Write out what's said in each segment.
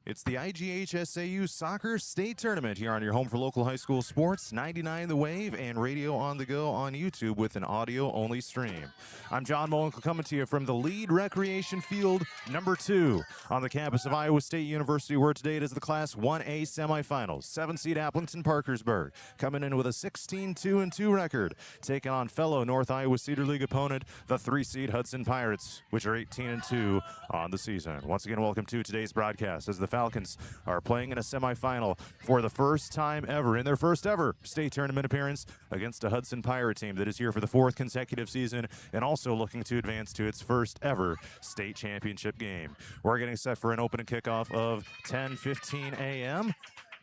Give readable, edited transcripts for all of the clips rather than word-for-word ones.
It's the IGHSAU Soccer State Tournament here on your home for local high school sports, 99 The Wave, and radio on the go on YouTube with an audio-only stream. I'm John Molenko coming to you from the Lead Recreation Field number 2 on the campus of Iowa State University, where today it is the Class 1A semifinals. 7-seed Aplington-Parkersburg coming in with a 16-2-2 record, taking on fellow North Iowa Cedar League opponent, the 3-seed Hudson Pirates, which are 18-2 on the season. Once again, welcome to today's broadcast as the Falcons are playing in a semifinal for the first time ever in their first ever state tournament appearance against a Hudson Pirate team that is here for the 4th consecutive season and also looking to advance to its first ever state championship game. We're getting set for an opening kickoff of 10:15 a.m.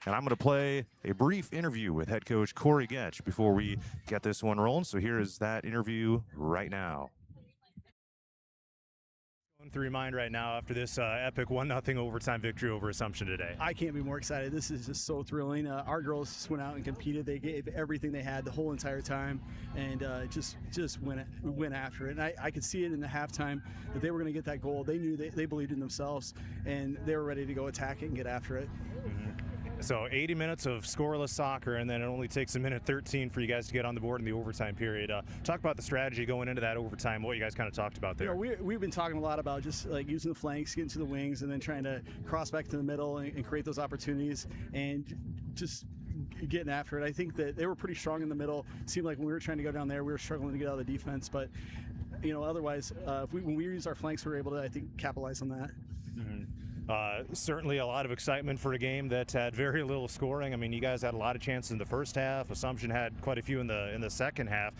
And I'm going to play a brief interview with head coach Corey Getch before we get this one rolling. So here is that interview right now. Going through your mind right now after this epic 1-0 overtime victory over Assumption today? I can't be more excited. This is just so thrilling. Our girls just went out and competed. They gave everything they had the whole entire time, and just went after it. And I could see it in the halftime that they were going to get that goal. They knew they believed in themselves, and they were ready to go attack it and get after it. Mm-hmm. So 80 minutes of scoreless soccer, and then it only takes a minute 13 for you guys to get on the board in the overtime period. Talk about the strategy going into that overtime, what you guys kind of talked about there. You know, we've been talking a lot about just like using the flanks, getting to the wings, and then trying to cross back to the middle and create those opportunities and just getting after it. I think that they were pretty strong in the middle. It seemed like when we were trying to go down there, we were struggling to get out of the defense. But, you know, otherwise, when we use our flanks, we were able to, I think, capitalize on that. Mm-hmm. Certainly a lot of excitement for a game that had very little scoring. I mean, you guys had a lot of chances in the first half. Assumption had quite a few in the second half.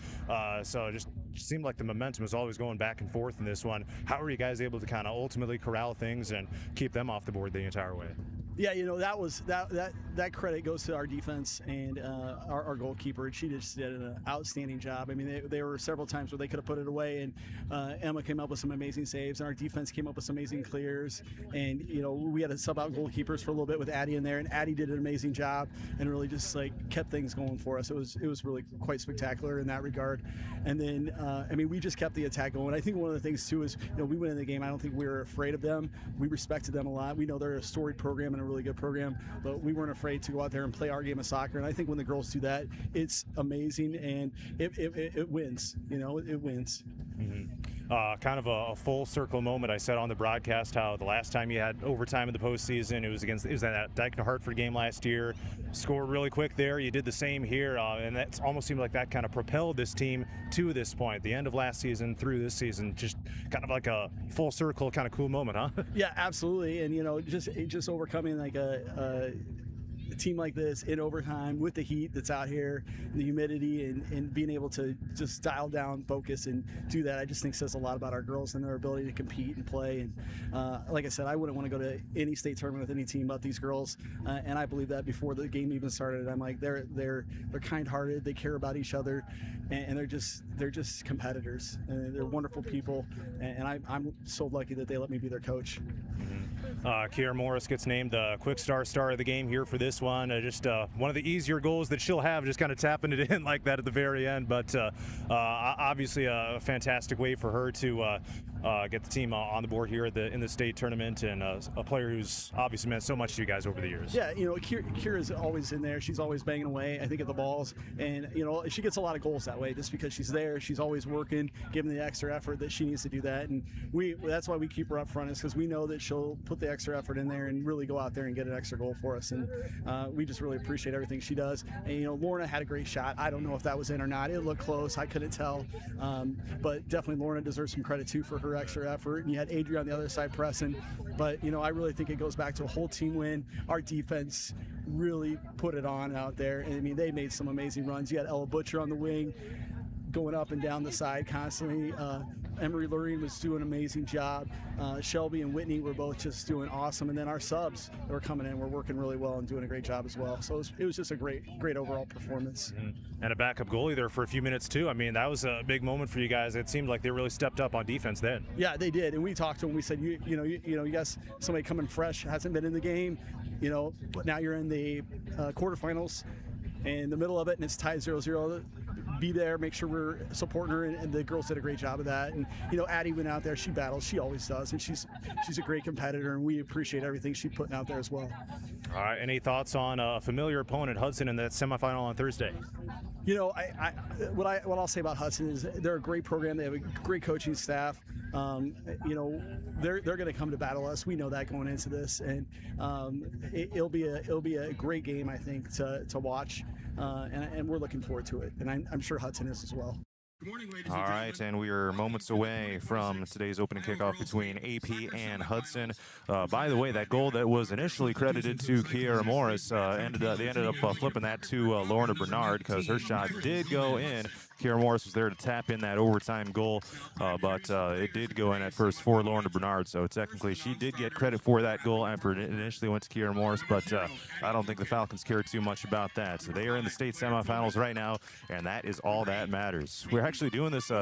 So it just seemed like the momentum was always going back and forth in this one. How were you guys able to kind of ultimately corral things and keep them off the board the entire way? Yeah, you know, that credit goes to our defense and our goalkeeper. She just did an outstanding job. I mean, there were several times where they could have put it away, and Emma came up with some amazing saves, and our defense came up with some amazing clears. And you know, we had to sub out goalkeepers for a little bit with Addie in there, and Addie did an amazing job and really just like kept things going for us. It was really quite spectacular in that regard. And then I mean, we just kept the attack going. I think one of the things too is, you know, we went in the game. I don't think we were afraid of them. We respected them a lot. We know they're a storied program and a really good program, but we weren't afraid to go out there and play our game of soccer. And I think when the girls do that, it's amazing, and it wins. You know, it wins. Mm-hmm. Kind of a full circle moment. I said on the broadcast how the last time you had overtime in the postseason, it was that Dykner-Hartford game last year. Scored really quick there. You did the same here, and that almost seemed like that kind of propelled this team to this point. The end of last season through this season, just kind of like a full circle, kind of cool moment, huh? Yeah, absolutely. And you know, just overcoming like a team like this in overtime with the heat that's out here, the humidity, and being able to just dial down, focus, and do that, I just think says a lot about our girls and their ability to compete and play. And like I said, I wouldn't want to go to any state tournament with any team but these girls, and I believe that before the game even started. I'm like, they're kind-hearted, they care about each other, and they're just competitors, and they're wonderful people, and I'm so lucky that they let me be their coach. Kiera Morris gets named the Quick Star of the game here for this one. Just one of the easier goals that she'll have, just kind of tapping it in like that at the very end. But obviously a fantastic way for her to get the team on the board here in the state tournament, and a player who's obviously meant so much to you guys over the years. Yeah, you know, Kira's always in there. She's always banging away, I think, at the balls. And, you know, she gets a lot of goals that way just because she's there. She's always working, giving the extra effort that she needs to do that. And that's why we keep her up front, is because we know that she'll put the extra effort in there and really go out there and get an extra goal for us. And we just really appreciate everything she does. And, you know, Lorna had a great shot. I don't know if that was in or not. It looked close. I couldn't tell. But definitely Lorna deserves some credit, too, for her extra effort. And you had Adria on the other side pressing. But, you know, I really think it goes back to a whole team win. Our defense really put it on out there. And, I mean, they made some amazing runs. You had Ella Butcher on the wing, going up and down the side constantly. Emery Lurien was doing an amazing job. Shelby and Whitney were both just doing awesome. And then our subs that were coming in were working really well and doing a great job as well. So it was just a great overall performance. Mm-hmm. And a backup goalie there for a few minutes too. I mean, that was a big moment for you guys. It seemed like they really stepped up on defense then. Yeah, they did. And we talked to them. We said, you know, you guys, somebody coming fresh, hasn't been in the game, you know, but now you're in the quarterfinals and in the middle of it, and it's tied 0-0. be there, make sure we're supporting her, and the girls did a great job of that. And Addie went out there, she battles, she always does, and she's a great competitor, and we appreciate everything she's putting out there as well. All right, any thoughts on a familiar opponent, Hudson, in that semifinal on Thursday? What I'll say about Hudson is they're a great program. They have a great coaching staff. They're going to come to battle us. We know that going into this, and it'll be a great game, I think, to watch, and we're looking forward to it. And I'm sure Hudson is as well. Good morning, ladies All and right, gentlemen. and we are moments away from today's opening kickoff between AP and Hudson. By the way, that goal that was initially credited to Kiera Morris, they ended up flipping that to Lorna Bernard because her shot did go in. Kiera Morris was there to tap in that overtime goal, but it did go in at first for Lorna Bernard, so technically she did get credit for that goal after it initially went to Kiera Morris, but I don't think the Falcons care too much about that. So they are in the state semifinals right now, and that is all that matters. We're actually doing this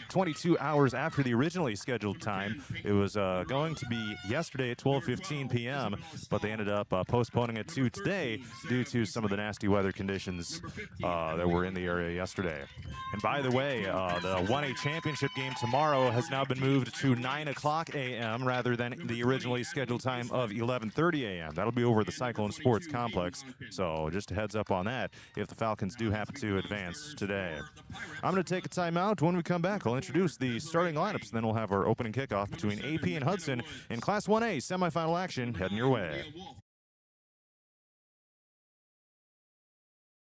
22 hours after the originally scheduled time. It was going to be yesterday at 12:15 p.m., but they ended up postponing it to today due to some of the nasty weather conditions that were in the area yesterday. And by the way, the 1A championship game tomorrow has now been moved to 9 o'clock a.m. rather than the originally scheduled time of 11:30 a.m. That'll be over at the Cyclone Sports Complex. So just a heads up on that if the Falcons do happen to advance today. I'm going to take a timeout. When we come back, I'll introduce the starting lineups, and then we'll have our opening kickoff between AP and Hudson in Class 1A semifinal action heading your way.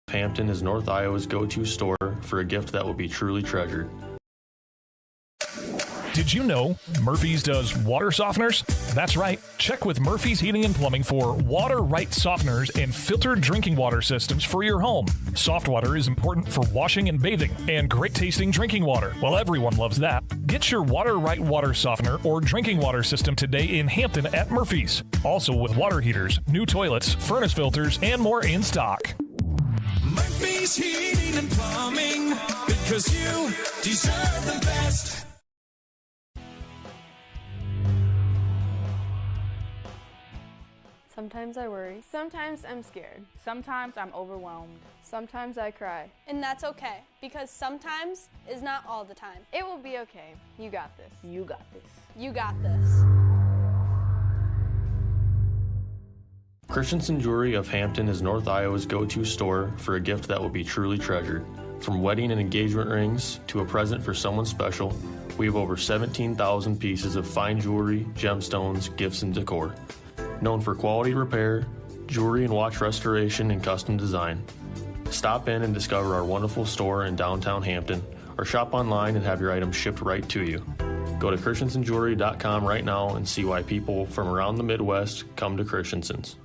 Hampton is North Iowa's go-to store for a gift that will be truly treasured. Did you know Murphy's does water softeners? That's right. Check with Murphy's Heating and Plumbing for water-right softeners and filtered drinking water systems for your home. Soft water is important for washing and bathing, and great-tasting drinking water. Well, everyone loves that. Get your water-right water softener or drinking water system today in Hampton at Murphy's. Also with water heaters, new toilets, furnace filters, and more in stock. Murphy's Heating and Plumbing, because you deserve the best. Sometimes I worry. Sometimes I'm scared. Sometimes I'm overwhelmed. Sometimes I cry. And that's okay, because sometimes is not all the time. It will be okay. You got this. You got this. You got this. Christensen Jewelry of Hampton is North Iowa's go-to store for a gift that will be truly treasured. From wedding and engagement rings to a present for someone special, we have over 17,000 pieces of fine jewelry, gemstones, gifts, and decor. Known for quality repair, jewelry and watch restoration, and custom design. Stop in and discover our wonderful store in downtown Hampton, or shop online and have your items shipped right to you. Go to christensenjewelry.com right now and see why people from around the Midwest come to Christensen's.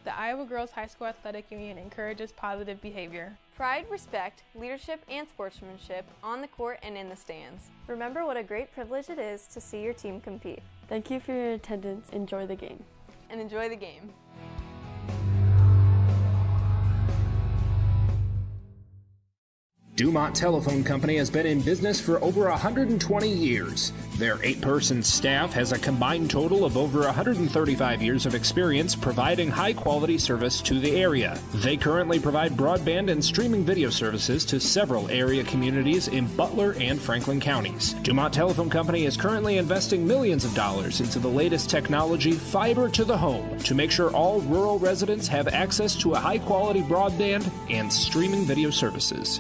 The Iowa Girls High School Athletic Union encourages positive behavior. Pride, respect, leadership, and sportsmanship on the court and in the stands. Remember what a great privilege it is to see your team compete. Thank you for your attendance. Enjoy the game. And enjoy the game. Dumont Telephone Company has been in business for over 120 years. Their 8-person staff has a combined total of over 135 years of experience providing high-quality service to the area. They currently provide broadband and streaming video services to several area communities in Butler and Franklin counties. Dumont Telephone Company is currently investing millions of dollars into the latest technology, fiber to the home, to make sure all rural residents have access to a high-quality broadband and streaming video services.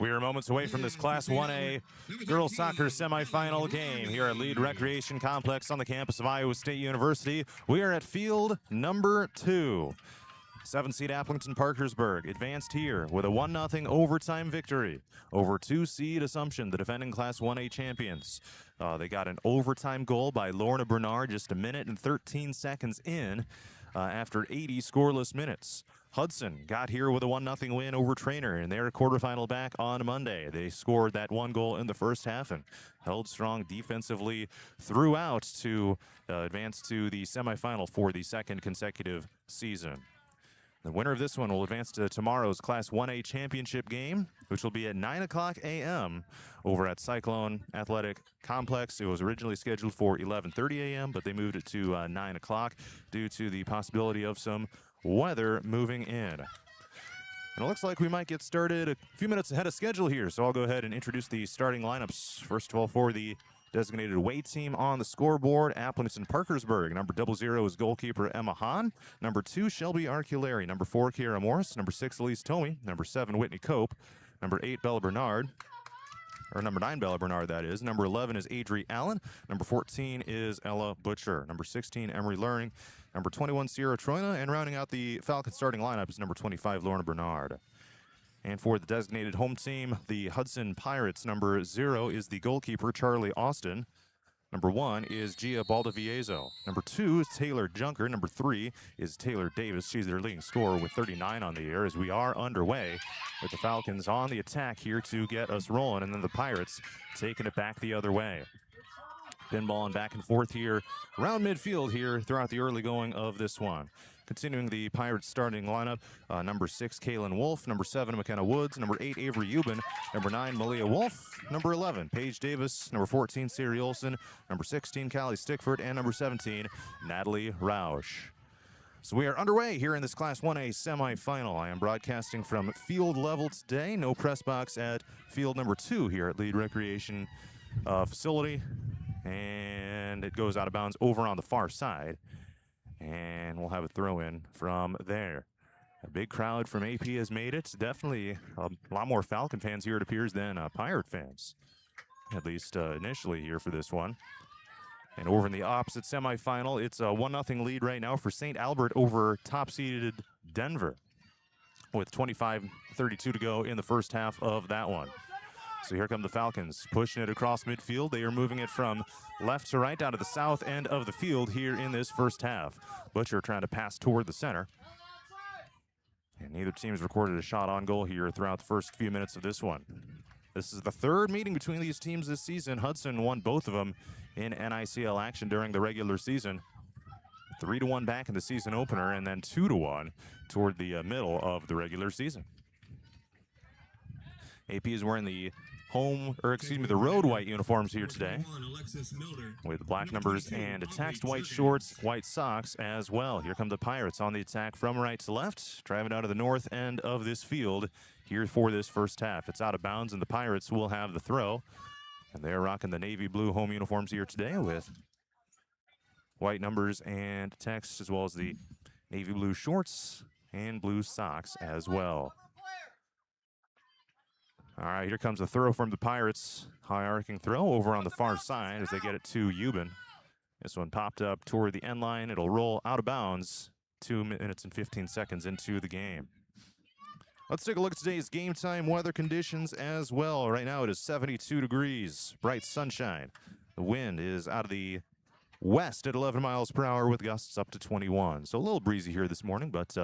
We are moments away from this Class 1A girls soccer semifinal game here at Lead Recreation Complex on the campus of Iowa State University. We are at field number 2. 7-seed Aplington-Parkersburg advanced here with a 1-0 overtime victory over 2-seed Assumption, the defending Class 1A champions. They got an overtime goal by Lorna Bernard just a minute and 13 seconds in after 80 scoreless minutes. Hudson got here with a 1-0 win over Trainer in their quarterfinal back on Monday. They scored that 1 goal in the first half and held strong defensively throughout to advance to the semifinal for the second consecutive season. The winner of this one will advance to tomorrow's Class 1A championship game, which will be at 9 o'clock a.m. over at Cyclone Athletic Complex. It was originally scheduled for 11:30 a.m., but they moved it to 9 o'clock due to the possibility of some weather moving in. And it looks like we might get started a few minutes ahead of schedule here, so I'll go ahead and introduce the starting lineups. First of all, for the designated away team on the scoreboard, Aplington-Parkersburg. Number 00 is goalkeeper Emma Hahn. Number 2, Shelby Arculari. Number 4, Kiera Morris. Number 6, Elise Tomey. Number 7, Whitney Cope. Number 8, Bella Bernard. Or number 9, Bella Bernard, that is. Number 11 is Adri Allen. Number 14 is Ella Butcher. Number 16, Emery Luring. Number 21, Sierra Troina. And rounding out the Falcons starting lineup is number 25, Lorna Bernard. And for the designated home team, the Hudson Pirates, number 0 is the goalkeeper, Charlie Austin. Number 1 is Gia Baldaviezo. Number 2 is Taylor Junker. Number 3 is Taylor Davis. She's their leading scorer with 39 on the year as we are underway with the Falcons on the attack here to get us rolling, and then the Pirates taking it back the other way. Pinballing back and forth here around midfield here throughout the early going of this one. Continuing the Pirates starting lineup, number 6, Kaylin Wolf. Number 7, McKenna Woods. Number 8, Avery Euban. Number 9, Malia Wolf. Number 11, Paige Davis. Number 14, Siri Olson. Number 16, Callie Stickford. And number 17, Natalie Rausch. So we are underway here in this Class 1A semifinal. I am broadcasting from field level today. No press box at field number 2 here at Lead Recreation facility. And it goes out of bounds over on the far side. And we'll have a throw in from there. A big crowd from AP has made it. Definitely a lot more Falcon fans here, it appears, than Pirate fans, at least initially here for this one. And over in the opposite semifinal, it's a 1-0 lead right now for St. Albert over top-seeded Denver with 25:32 to go in the first half of that one. So here come the Falcons, pushing it across midfield. They are moving it from left to right down to the south end of the field here in this first half. Butcher trying to pass toward the center. And neither team's recorded a shot on goal here throughout the first few minutes of this one. This is the third meeting between these teams this season. Hudson won both of them in NICL action during the regular season. 3-1 back in the season opener, and then 2-1 toward the middle of the regular season. AP is wearing the the road white uniforms here today with black numbers and attached white shorts, white socks as well. Here come the Pirates on the attack from right to left, driving out of the north end of this field here for this first half. It's out of bounds, and the Pirates will have the throw. And they're rocking the navy blue home uniforms here today with white numbers and text, as well as the navy blue shorts and blue socks as well. All right, here comes the throw from the Pirates. High arcing throw over on the far side as they get it to Euban. This one popped up toward the end line. It'll roll out of bounds 2 minutes and 15 seconds into the game. Let's take a look at today's game time weather conditions as well. Right now it is 72 degrees, bright sunshine. The wind is out of the west at 11 miles per hour with gusts up to 21. So a little breezy here this morning, but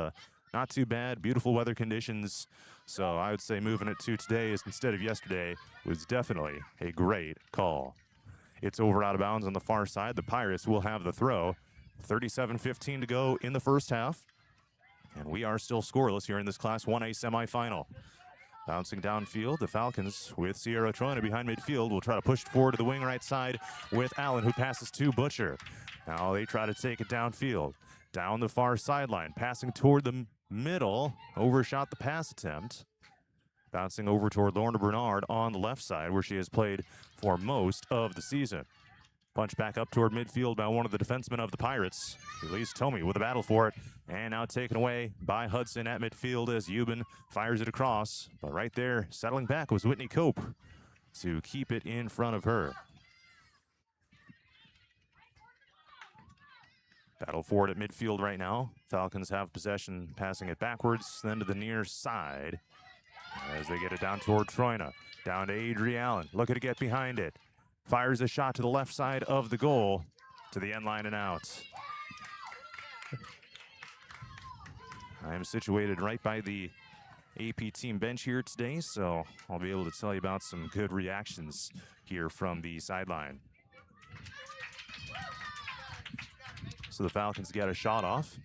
not too bad. Beautiful weather conditions. So I would say moving it to today instead of yesterday was definitely a great call. It's over out of bounds on the far side. The Pirates will have the throw. 37:15 to go in the first half. And we are still scoreless here in this Class 1A semifinal. Bouncing downfield, the Falcons with Sierra Troina behind midfield will try to push it forward to the wing right side with Allen, who passes to Butcher. Now they try to take it downfield. Down the far sideline, passing toward the middle, overshot the pass attempt. Bouncing over toward Lorna Bernard on the left side, where she has played for most of the season. Punch back up toward midfield by one of the defensemen of the Pirates. Elise Tomey with a battle for it. And now taken away by Hudson at midfield as Euban fires it across. But right there, settling back was Whitney Cope to keep it in front of her. Battle for it at midfield right now. Falcons have possession, passing it backwards, then to the near side as they get it down toward Troina. Down to Adri Allen, looking to get behind it. Fires a shot to the left side of the goal, to the end line and out. I am situated right by the AP team bench here today, so I'll be able to tell you about some good reactions here from the sideline. So the Falcons get a shot off,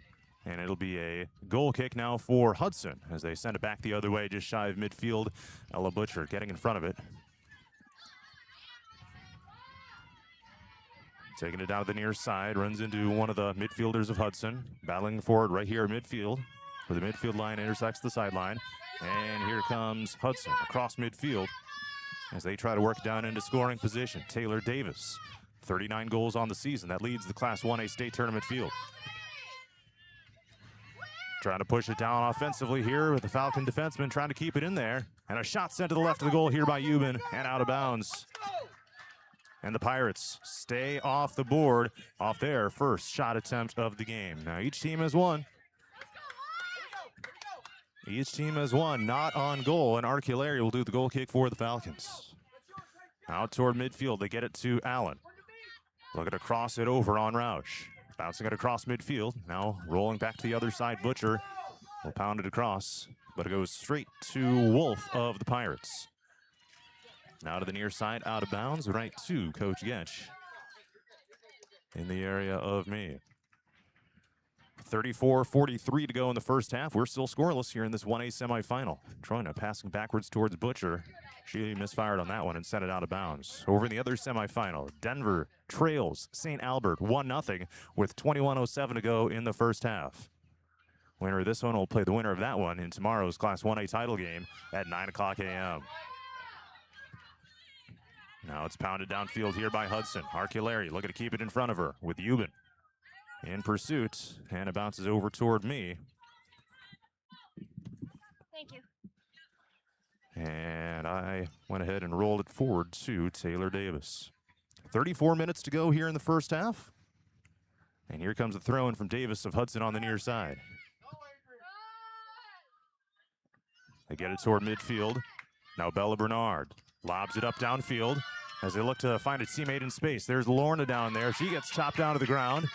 And it'll be a goal kick now for Hudson as they send it back the other way, just shy of midfield. Ella Butcher getting in front of it. Taking it down to the near side, runs into one of the midfielders of Hudson. Battling forward right here at midfield, where the midfield line intersects the sideline. And here comes Hudson across midfield as they try to work down into scoring position. Taylor Davis, 39 goals on the season. That leads the Class 1A state tournament field. Trying to push it down offensively here with the Falcon defenseman trying to keep it in there. And a shot sent to the left of the goal here by Euban and out of bounds. And the Pirates stay off the board off their first shot attempt of the game. Now each team has won. Each team has won, not on goal, and Arculari will do the goal kick for the Falcons. Out toward midfield, they get it to Allen. Looking to cross it over on Roush. Bouncing it across midfield, now rolling back to the other side. Butcher will pound it across, but it goes straight to Wolf of the Pirates. Now to the near side, out of bounds, right to Coach Getch in the area of me. 34-43 to go in the first half. We're still scoreless here in this 1A semifinal. Troina passing backwards towards Butcher. She misfired on that one and sent it out of bounds. Over in the other semifinal, Denver trails St. Albert 1-0 with 21:07 to go in the first half. Winner of this one will play the winner of that one in tomorrow's Class 1A title game at 9:00 a.m. Now it's pounded downfield here by Hudson. Arculari looking to keep it in front of her with Euban in pursuit, and it bounces over toward me. Thank you. And I went ahead and rolled it forward to Taylor Davis. 34 minutes to go here in the first half. And here comes a throw-in from Davis of Hudson on the near side. They get it toward midfield. Now Bella Bernard lobs it up downfield as they look to find a teammate in space. There's Lorna down there. She gets chopped down to the ground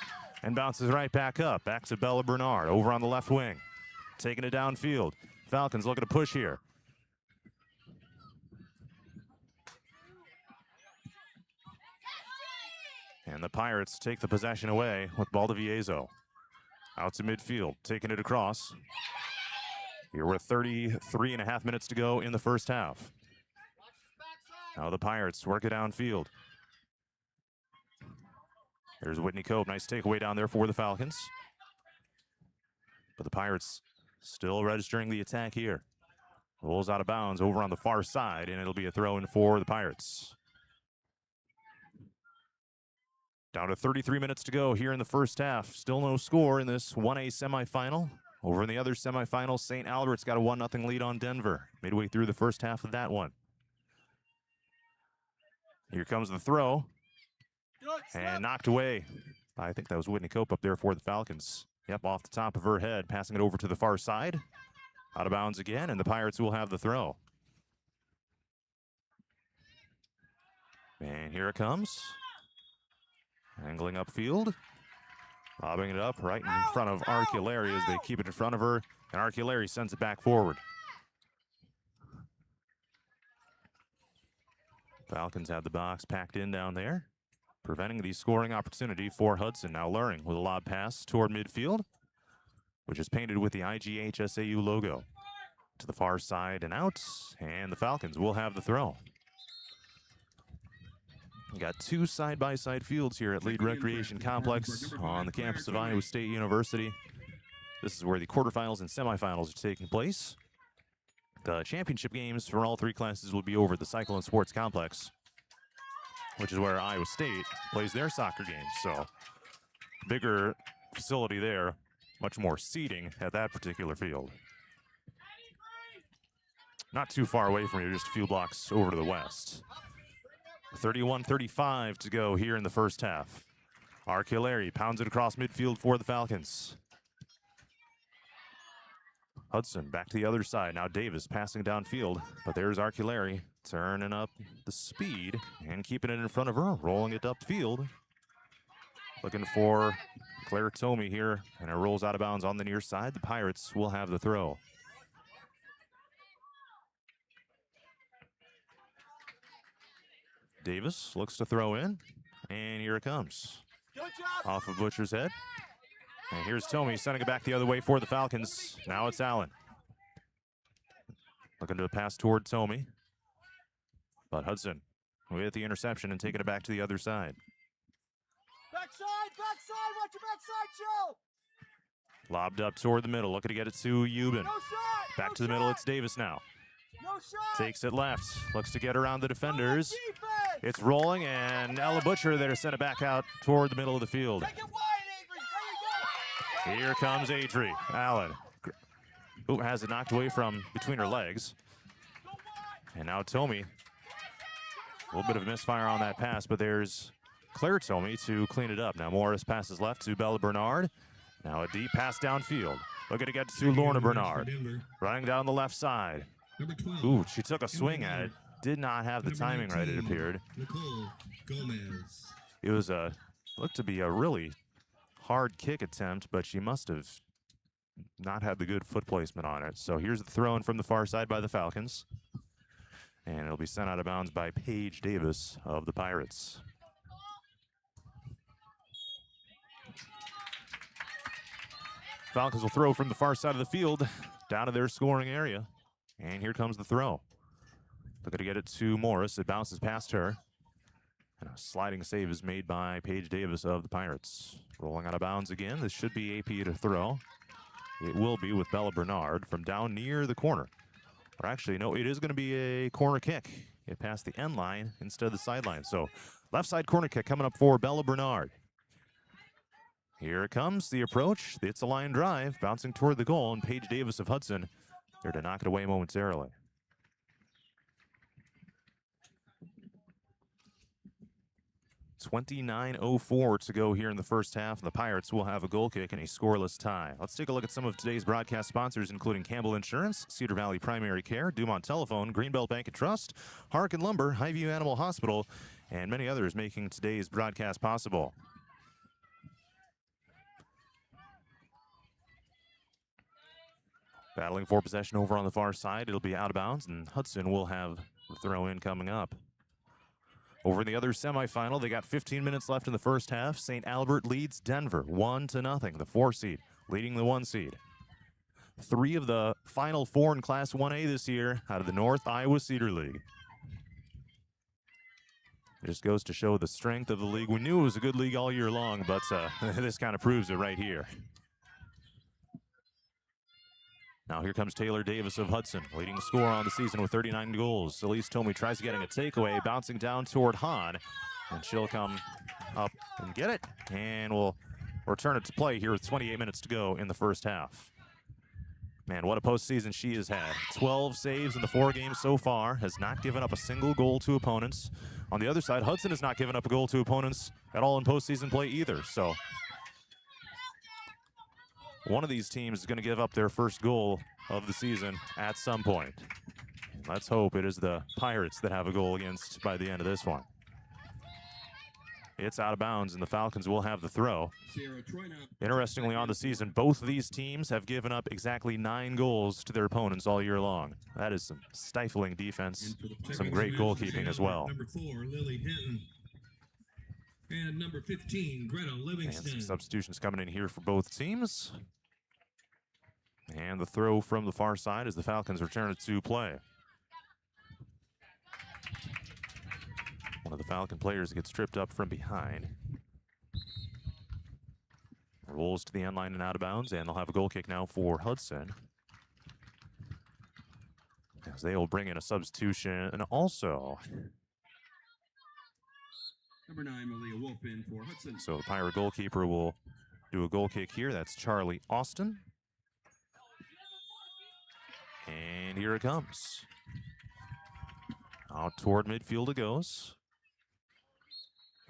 and bounces right back up. Back to Bella Bernard over on the left wing. Taking it downfield. Falcons looking to push here. And the Pirates take the possession away with Baldoviezo. Out to midfield, taking it across. Here with 33.5 minutes to go in the first half. Now the Pirates work it downfield. There's Whitney Cope. Nice takeaway down there for the Falcons. But the Pirates still registering the attack here. Rolls out of bounds over on the far side, and it'll be a throw-in for the Pirates. Down to 33 minutes to go here in the first half. Still no score in this 1A semifinal. Over in the other semifinal, St. Albert's got a 1-0 lead on Denver. Midway through the first half of that one. Here comes the throw. And knocked away. I think that was Whitney Cope up there for the Falcons. Yep, off the top of her head, passing it over to the far side. Out of bounds again, and the Pirates will have the throw. And here it comes. Angling upfield. Lobbing it up right in front of Arculari as they keep it in front of her. And Arculari sends it back forward. Falcons have the box packed in down there, preventing the scoring opportunity for Hudson. Now Luring with a lob pass toward midfield, which is painted with the IGHSAU logo. To the far side and out, and the Falcons will have the throw. We got two side-by-side fields here at Lead Recreation Complex on the campus of Iowa State University. This is where the quarterfinals and semifinals are taking place. The championship games for all three classes will be over at the Cyclone Sports Complex, which is where Iowa State plays their soccer games. So, bigger facility there, much more seating at that particular field. Not too far away from here, just a few blocks over to the west. 31-35 to go here in the first half. Arculari pounds it across midfield for the Falcons. Hudson back to the other side. Now Davis passing downfield, but there's Arculari turning up the speed and keeping it in front of her, rolling it upfield. Looking for Claire Tomey here, and it rolls out of bounds on the near side. The Pirates will have the throw. Davis looks to throw in, and here it comes. Off of Butcher's head. And here's Tomey sending it back the other way for the Falcons. Now it's Allen. Looking to pass toward Tomey. But Hudson with the interception and taking it back to the other side. Backside, watch your backside, Joe. Lobbed up toward the middle, looking to get it to Euban. No shot. Back to the middle, it's Davis now. No shot. Takes it left, looks to get around the defenders. Defense. It's rolling, and Ella Butcher there to send it back out toward the middle of the field. Take it wide, Avery. There you go. Here comes Adri Allen, who has it knocked away from between her legs. And now Tomey. A little bit of a misfire on that pass, but there's Claire Tomey to clean it up. Now Morris passes left to Bella Bernard. Now a deep pass downfield. Looking to get to Lorna Bernard. Running down the left side. Ooh, she took a swing at it. Did not have the timing right, it appeared. It was looked to be a really hard kick attempt, but she must have not had the good foot placement on it. So here's the throw in from the far side by the Falcons. And it'll be sent out of bounds by Paige Davis of the Pirates. Falcons will throw from the far side of the field down to their scoring area. And here comes the throw. Looking to get it to Morris. It bounces past her. And a sliding save is made by Paige Davis of the Pirates. Rolling out of bounds again. This should be AP to throw. It will be with Bella Bernard from down near the corner. Or actually, no, it is going to be a corner kick. It passed the end line instead of the sideline. So left side corner kick coming up for Bella Bernard. Here it comes, the approach. It's a line drive, bouncing toward the goal, and Paige Davis of Hudson there to knock it away momentarily. .29:04 to go here in the first half, and the Pirates will have a goal kick and a scoreless tie. Let's take a look at some of today's broadcast sponsors, including Campbell Insurance, Cedar Valley Primary Care, Dumont Telephone, Greenbelt Bank and Trust, Harkin Lumber, Highview Animal Hospital, and many others making today's broadcast possible. Battling for possession over on the far side. It'll be out of bounds, and Hudson will have the throw in coming up. Over in the other semifinal, they got 15 minutes left in the first half. St. Albert leads Denver 1-0, the 4 seed leading the 1 seed. 3 of the final 4 in Class 1A this year out of the North Iowa Cedar League. It just goes to show the strength of the league. We knew it was a good league all year long, but this kind of proves it right here. Now here comes Taylor Davis of Hudson, leading the scorer on the season with 39 goals. Elise Tomey tries getting a takeaway, bouncing down toward Hahn, and she'll come up and get it, and we'll return it to play here with 28 minutes to go in the first half. Man, what a postseason she has had. 12 saves in the 4 games so far, has not given up a single goal to opponents. On the other side, Hudson has not given up a goal to opponents at all in postseason play either, so one of these teams is going to give up their first goal of the season at some point. And let's hope it is the Pirates that have a goal against by the end of this one. It's out of bounds, and the Falcons will have the throw. Interestingly, on the season, both of these teams have given up exactly 9 goals to their opponents all year long. That is some stifling defense, some great goalkeeping as well. Number 4, Lily Hinton. And number 15, Greta Livingston. And some substitutions coming in here for both teams. And the throw from the far side as the Falcons return it to play. One of the Falcon players gets tripped up from behind. Rolls to the end line and out of bounds, and they'll have a goal kick now for Hudson. As they will bring in a substitution, and also Number 9, Malia Wolfman for Hudson. So the Pirate goalkeeper will do a goal kick here. That's Charlie Austin. And here it comes. Out toward midfield it goes.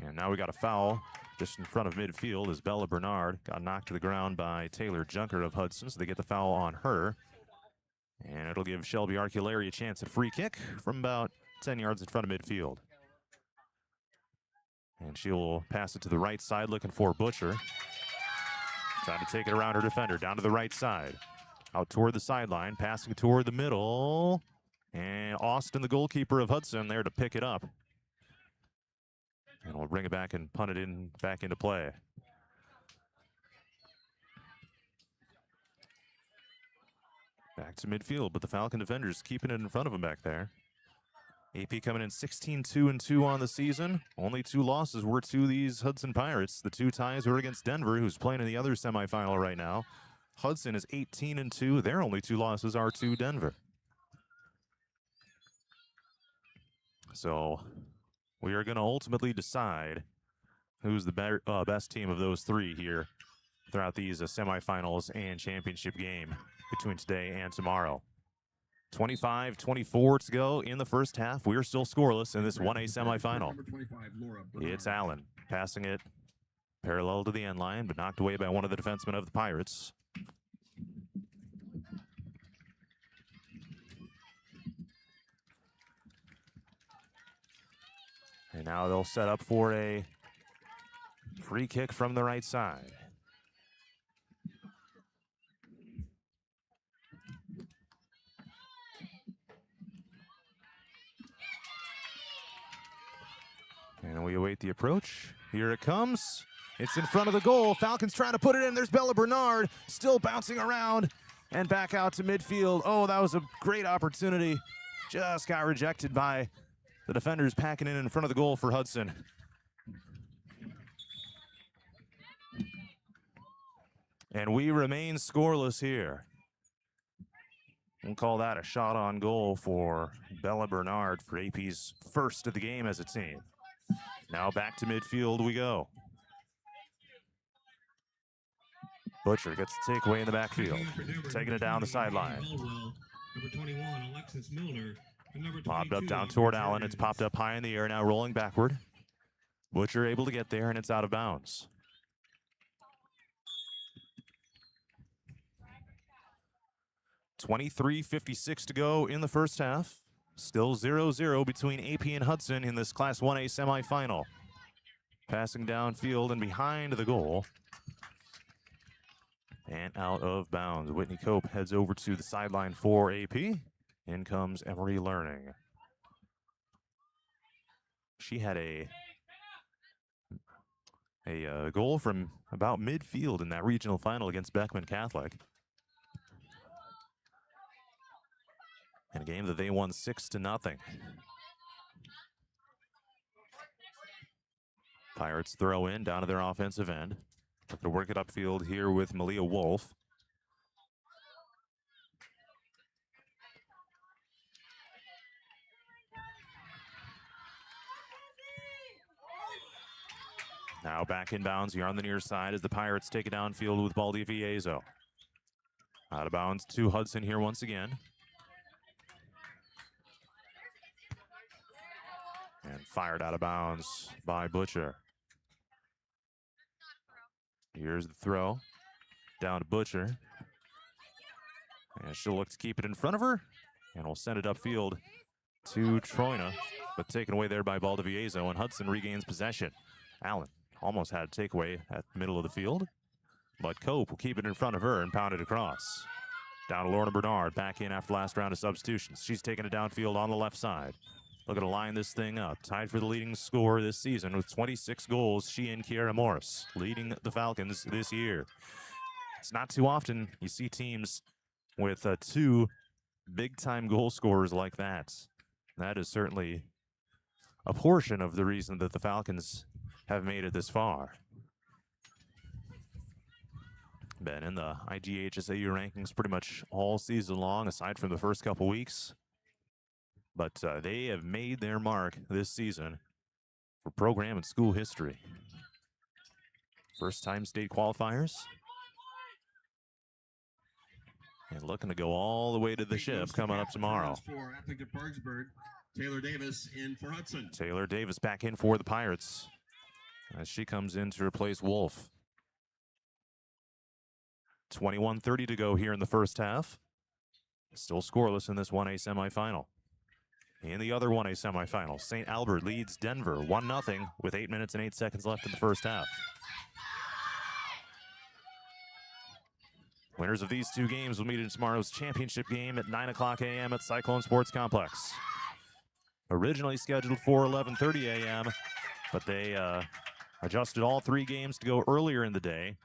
And now we got a foul just in front of midfield as Bella Bernard got knocked to the ground by Taylor Junker of Hudson. So they get the foul on her. And it'll give Shelby Arculari a chance at free kick from about 10 yards in front of midfield. And she'll pass it to the right side, looking for Butcher. Trying to take it around her defender, down to the right side. Out toward the sideline, passing toward the middle. And Austin, the goalkeeper of Hudson, there to pick it up. And we'll bring it back and punt it in back into play. Back to midfield, but the Falcon defenders keeping it in front of them back there. AP coming in 16-2-2 on the season. Only 2 losses were to these Hudson Pirates. The 2 ties were against Denver, who's playing in the other semifinal right now. Hudson is 18-2. Their only 2 losses are to Denver. So we are going to ultimately decide who's the best team of those 3 here throughout these semifinals and championship game between today and tomorrow. 25-24 to go in the first half. We are still scoreless in this 1A semifinal. It's Allen passing it parallel to the end line, but knocked away by one of the defensemen of the Pirates. And now they'll set up for a free kick from the right side. And we await the approach. Here it comes. It's in front of the goal. Falcons trying to put it in. There's Bella Bernard still bouncing around and back out to midfield. Oh, that was a great opportunity. Just got rejected by the defenders packing in front of the goal for Hudson. And we remain scoreless here. We'll call that a shot on goal for Bella Bernard for AP's first of the game as a team. Now back to midfield we go. Butcher gets the takeaway in the backfield, taking it down the sideline. Number 21, Alexis Milner. Popped up down toward Allen. It's popped up high in the air, now rolling backward. Butcher able to get there, and it's out of bounds. .23:56 to go in the first half. Still 0-0 between AP and Hudson in this Class 1A semifinal. Passing downfield and behind the goal. And out of bounds. Whitney Cope heads over to the sideline for AP. In comes Emery Learning. She had a goal from about midfield in that regional final against Beckman Catholic. In a game that they won 6-0. Pirates throw in down to their offensive end. Looking to work it upfield here with Malia Wolf. Now back inbounds here on the near side as the Pirates take it downfield with Baldi Viezo. Out of bounds to Hudson here once again. And fired out of bounds by Butcher. Here's the throw. Down to Butcher. And she'll look to keep it in front of her. And will send it upfield to Troina. But taken away there by Baldiviezo. And Hudson regains possession. Allen almost had a takeaway at the middle of the field. But Cope will keep it in front of her and pound it across. Down to Lorna Bernard. Back in after last round of substitutions. She's taking it downfield on the left side. Looking to line this thing up. Tied for the leading scorer this season with 26 goals. She and Kiara Morris leading the Falcons this year. It's not too often you see teams with 2 big-time goal scorers like that. That is certainly a portion of the reason that the Falcons have made it this far. Been in the IGHSAU rankings pretty much all season long, aside from the first couple weeks. But they have made their mark this season for program and school history. First-time state qualifiers. And looking to go all the way to the ship coming up tomorrow. For Aplington-Parkersburg, Taylor Davis in for Hudson. Taylor Davis back in for the Pirates as she comes in to replace Wolf. 21:30 to go here in the first half. Still scoreless in this 1A semifinal. In the other 1A semifinal, St. Albert leads Denver 1-0 with 8 minutes and 8 seconds left in the first half. Winners of these 2 games will meet in tomorrow's championship game at 9 a.m. at Cyclone Sports Complex. Originally scheduled for 11:30 a.m., but they adjusted all 3 games to go earlier in the day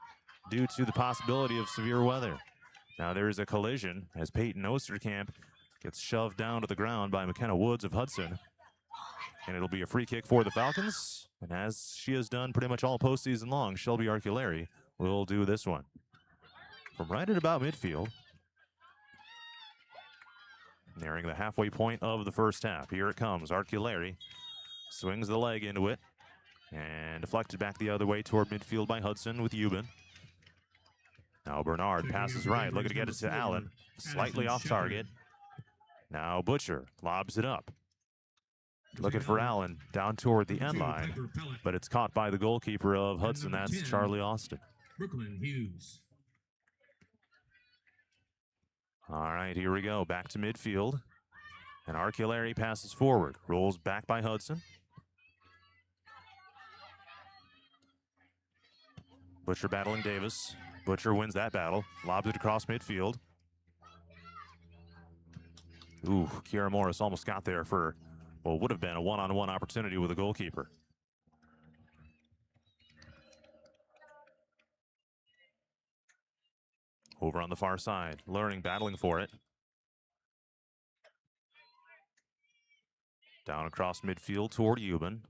due to the possibility of severe weather. Now there is a collision as Peyton Osterkamp gets shoved down to the ground by McKenna Woods of Hudson. And it'll be a free kick for the Falcons. And as she has done pretty much all postseason long, Shelby Arculari will do this one. From right at about midfield. Nearing the halfway point of the first half. Here it comes. Arculari swings the leg into it. And deflected back the other way toward midfield by Hudson with Euban. Now Bernard passes right, looking to get it to Allen. Slightly off target. Now Butcher lobs it up. Looking for Allen down toward the end line. But it's caught by the goalkeeper of Hudson. That's Charlie Austin. Brooklyn Hughes. All right, here we go. Back to midfield. And Arculari passes forward. Rolls back by Hudson. Butcher battling Davis. Butcher wins that battle. Lobs it across midfield. Ooh, Kiara Morris almost got there for what would have been a one-on-one opportunity with the goalkeeper. Over on the far side, Learning battling for it. Down across midfield toward Euban.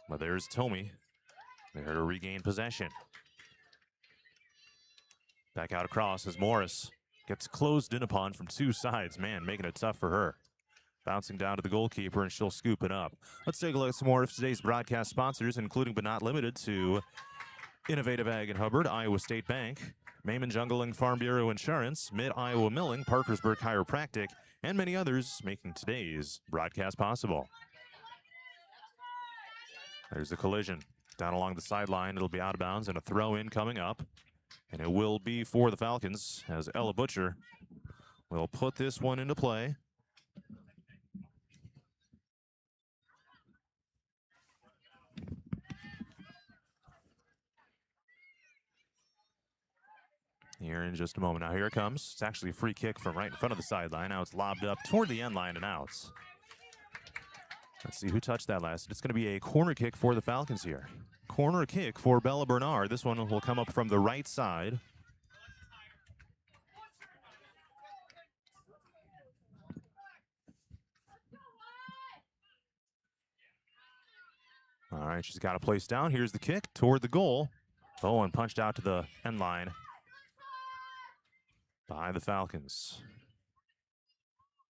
But there's Tomey. There to regain possession. Back out across as Morris gets closed in upon from two sides. Man, making it tough for her. Bouncing down to the goalkeeper, and she'll scoop it up. Let's take a look at some more of today's broadcast sponsors, including but not limited to Innovative Ag and Hubbard, Iowa State Bank, Maimon Jungling Farm Bureau Insurance, Mid-Iowa Milling, Parkersburg Chiropractic, and many others making today's broadcast possible. There's a collision down along the sideline. It'll be out of bounds and a throw-in coming up. And it will be for the Falcons as Ella Butcher will put this one into play. Here in just a moment. Now here it comes. It's actually a free kick from right in front of the sideline. Now it's lobbed up toward the end line and out. Let's see who touched that last. It's going to be a corner kick for the Falcons here. Corner kick for Bella Bernard. This one will come up from the right side. All right, she's got a place down. Here's the kick toward the goal. Oh, and punched out to the end line by the Falcons.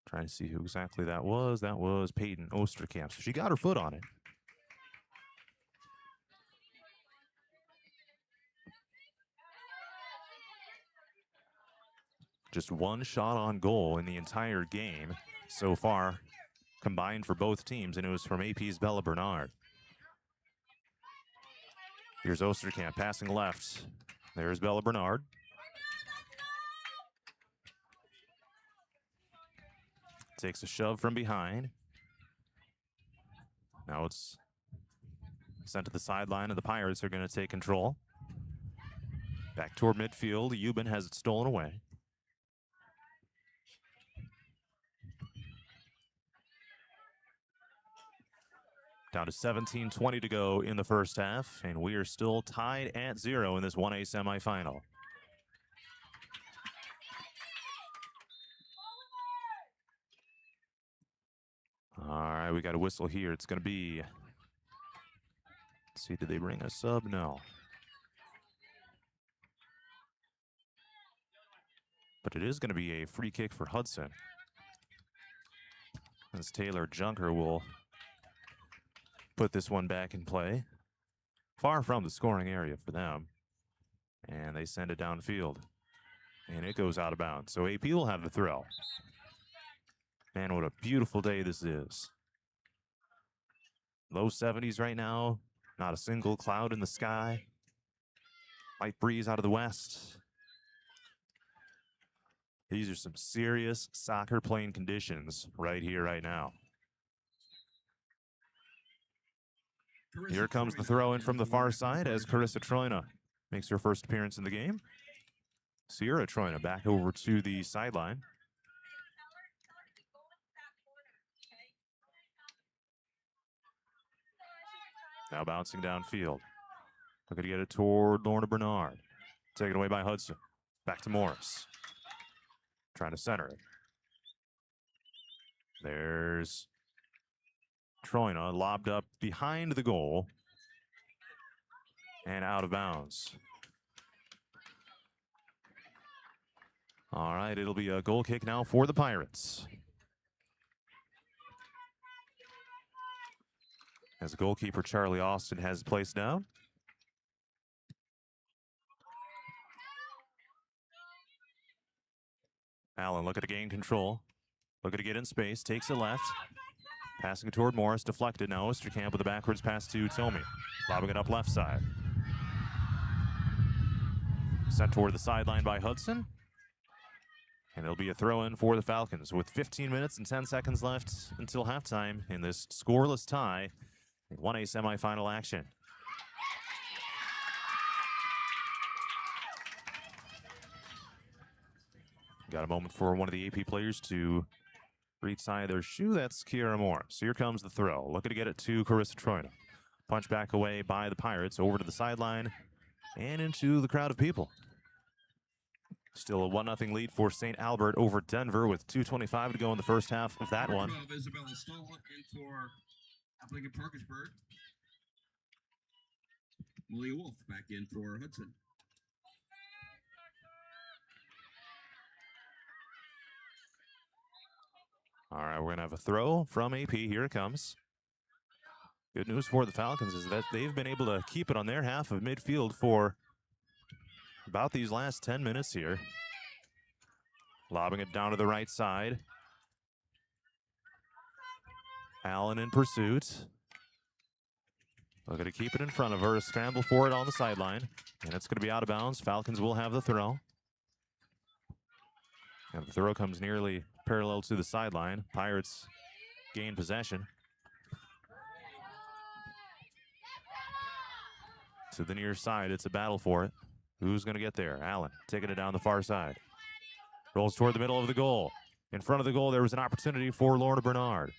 Trying to see who exactly that was. That was Peyton Osterkamp. So she got her foot on it. Just one shot on goal in the entire game so far, combined for both teams, and it was from AP's Bella Bernard. Here's Osterkamp passing left. There's Bella Bernard. Takes a shove from behind. Now it's sent to the sideline, and the Pirates are going to take control. Back toward midfield. Euban has it stolen away. Down to 17:20 to go in the first half, and we are still tied at 0 in this 1A semifinal. All right, we got a whistle here. It's going to be, let's see, did they bring a sub? No. But it is going to be a free kick for Hudson, as Taylor Junker will put this one back in play. Far from the scoring area for them. And they send it downfield. And it goes out of bounds. So AP will have the throw. Man, what a beautiful day this is. Low 70s right now. Not a single cloud in the sky. Light breeze out of the west. These are some serious soccer playing conditions right here, right now. Here comes the throw in from the far side as Carissa Troina makes her first appearance in the game. Sierra Troina back over to the sideline. Now bouncing downfield. Looking to get it toward Lorna Bernard. Taken away by Hudson. Back to Morris. Trying to center it. There's Troina lobbed up behind the goal and out of bounds. All right, it'll be a goal kick now for the Pirates. As the goalkeeper, Charlie Austin, has placed down. Allen looking to gain control. Looking to get in space. Takes it left. Passing it toward Morris. Deflected. Now Osterkamp with a backwards pass to Tilmy. Lobbing it up left side. Sent toward the sideline by Hudson. And it'll be a throw-in for the Falcons with 15 minutes and 10 seconds left until halftime in this scoreless tie in 1A semifinal action. Got a moment for one of the AP players to re-tie their shoe. That's Kiara Moore. So here comes the throw. Looking to get it to Carissa Troina. Punch back away by the Pirates over to the sideline and into the crowd of people. Still a 1-0 lead for St. Albert over Denver with 2:25 to go in the first half of that one. Isabella Stoll in for Aplington-Parkersburg. Malia Wolf back in for Hudson. All right, we're going to have a throw from AP. Here it comes. Good news for the Falcons is that they've been able to keep it on their half of midfield for about these last 10 minutes here. Lobbing it down to the right side. Allen in pursuit. Looking to keep it in front of her. A scramble for it on the sideline. And it's going to be out of bounds. Falcons will have the throw. And the throw comes nearly parallel to the sideline. Pirates gain possession. To the near side, it's a battle for it. Who's going to get there? Allen taking it down the far side. Rolls toward the middle of the goal. In front of the goal, there was an opportunity for Lorna Bernard.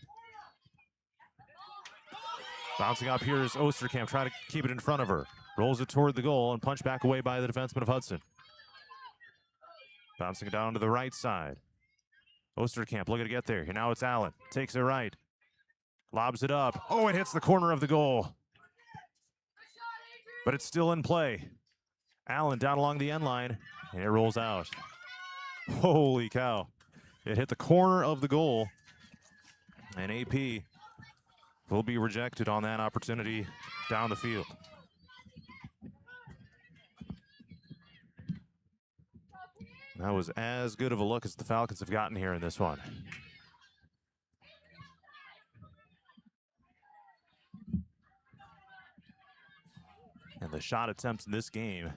Bouncing up here is Osterkamp, trying to keep it in front of her. Rolls it toward the goal and punched back away by the defenseman of Hudson. Bouncing it down to the right side. Osterkamp looking to get there. Now it's Allen. Takes it right. Lobs it up. Oh, it hits the corner of the goal. But it's still in play. Allen down along the end line, and it rolls out. Holy cow. It hit the corner of the goal, and AP will be rejected on that opportunity down the field. That was as good of a look as the Falcons have gotten here in this one. And the shot attempts in this game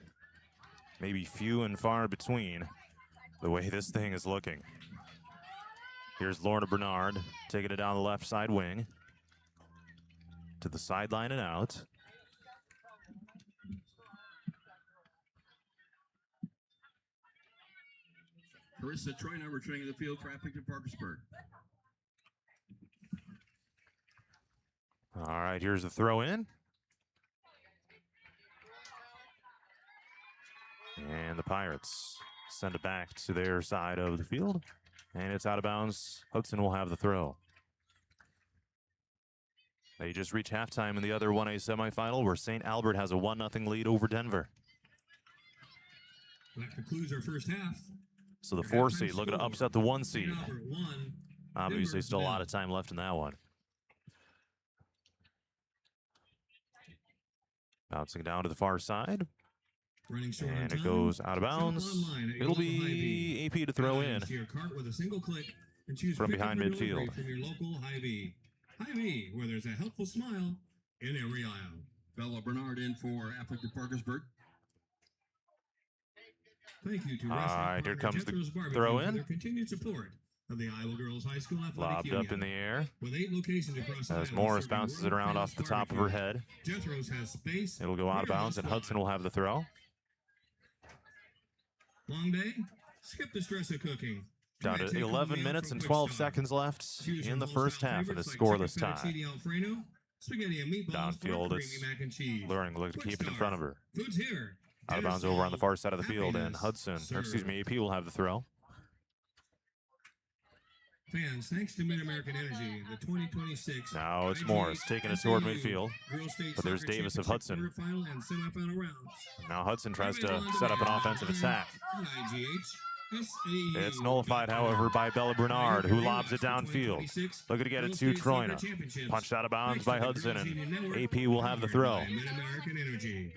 may be few and far between the way this thing is looking. Here's Lorna Bernard taking it down the left side wing to the sideline and out. Carissa Troina returning to the field for Aplington-Parkersburg. All right, here's the throw in. And the Pirates send it back to their side of the field. And it's out of bounds. Hudson will have the throw. They just reached halftime in the other 1A semifinal where St. Albert has a 1-0 lead over Denver. That concludes our first half. So the 4 seed looking to upset the 1 seed. Obviously still a lot of time left in that one. Bouncing down to the far side. And it goes out of bounds. It'll be AP to throw in from behind midfield. From your local Hy-Vee. Hy-Vee, where there's a helpful smile in every aisle. Bella Bernard in for Aplington-Parkersburg. Thank you to All right, here comes the throw in. Their continued support of the Iowa Girls High School Athletic Lobbed Union. up in the air. With 8 locations across As Iowa, Morris serving bounces it around off the top of her head. Jethro's has space. It'll go out of bounds, and Hudson will have the throw. Long day? Skip the stress of cooking. Down to 11 minutes and 12 seconds left in the first half of this scoreless tie. Spaghetti and meatballs, Downfield, it's mac and cheese. Luring, look to keep it in front of her. Food's here. Out of bounds over on the far side of the field, and Hudson, or excuse me, AP will have the throw. Fans, thanks to Mid-American Energy, the 2026 Now it's IGH Morris taking it toward SAU midfield. Girls State But there's Soccer Davis of Championship Hudson. quarterfinal and semifinal rounds. Now Hudson tries to Everyone set up an demand offensive attack. on IGH SAU. It's nullified, however, by Bella Bernard, who lobs it downfield. Looking to get it to Troina. Punched out of bounds by Hudson, and AP will have the throw. Mid-American Energy.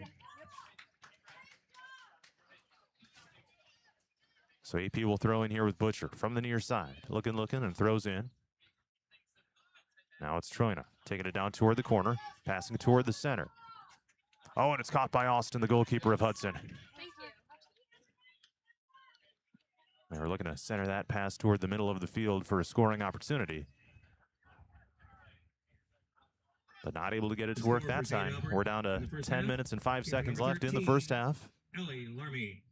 So AP will throw in here with Butcher from the near side. Looking, and throws in. Now it's Troina, taking it down toward the corner, passing toward the center. Oh, and it's caught by Austin, the goalkeeper of Hudson. They were looking to center that pass toward the middle of the field for a scoring opportunity. But not able to get it to work that time. We're down to 10 minutes and 5 seconds left in the first half. Ellie Larmy.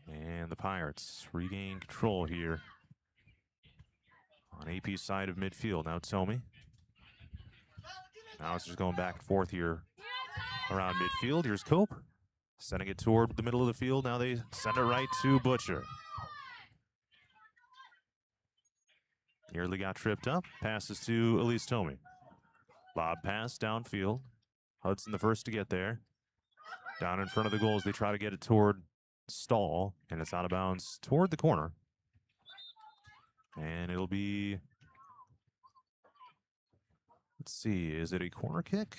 And the Pirates regain control here on AP's side of midfield. Now Tomey. Now it's just going back and forth here around midfield. Here's Cope, sending it toward the middle of the field. Now they send it right to Butcher. Nearly got tripped up. Passes to Elise Tomey. Lob pass downfield. Hudson the first to get there. Down in front of the goals, they try to get it toward Stall, and it's out of bounds toward the corner. And it'll be, let's see, is it a corner kick?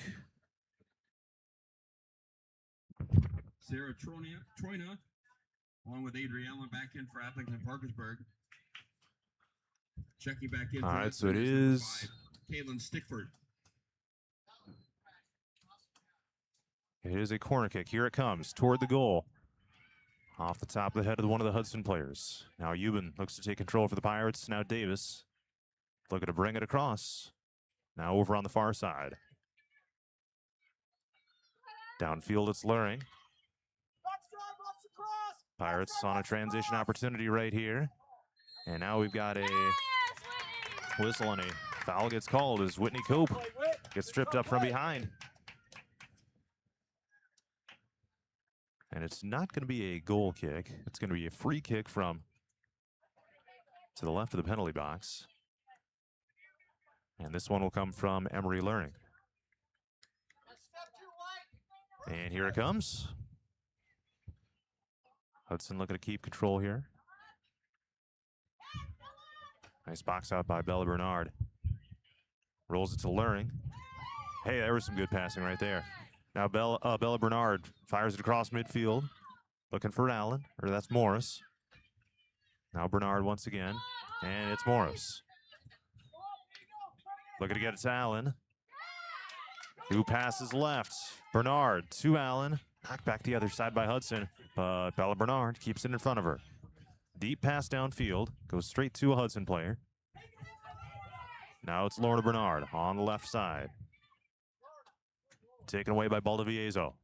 Sarah Troina, along with Adrienne Allen, back in for Aplington-Parkersburg. Checking back in. All right, so it is Caitlin Stickford. It is a corner kick. Here it comes toward the goal. Off the top of the head of one of the Hudson players. Now Euban looks to take control for the Pirates. Now Davis looking to bring it across. Now over on the far side. Downfield it's Luring. Pirates on a transition opportunity right here. And now we've got a whistle and a foul gets called as Whitney Cope gets stripped up from behind. And it's not going to be a goal kick. It's going to be a free kick from to the left of the penalty box. And this one will come from Emery Luring. And here it comes. Hudson looking to keep control here. Nice box out by Bella Bernard. Rolls it to Luring. Hey, there was some good passing right there. Now Bella Bernard fires it across midfield. Looking for Allen, or that's Morris. Now Bernard once again, and it's Morris. Looking to get it to Allen. Who passes left? Bernard to Allen. Knocked back the other side by Hudson, but Bella Bernard keeps it in front of her. Deep pass downfield, goes straight to a Hudson player. Now it's Lorna Bernard on the left side. Taken away by Baldoviezo.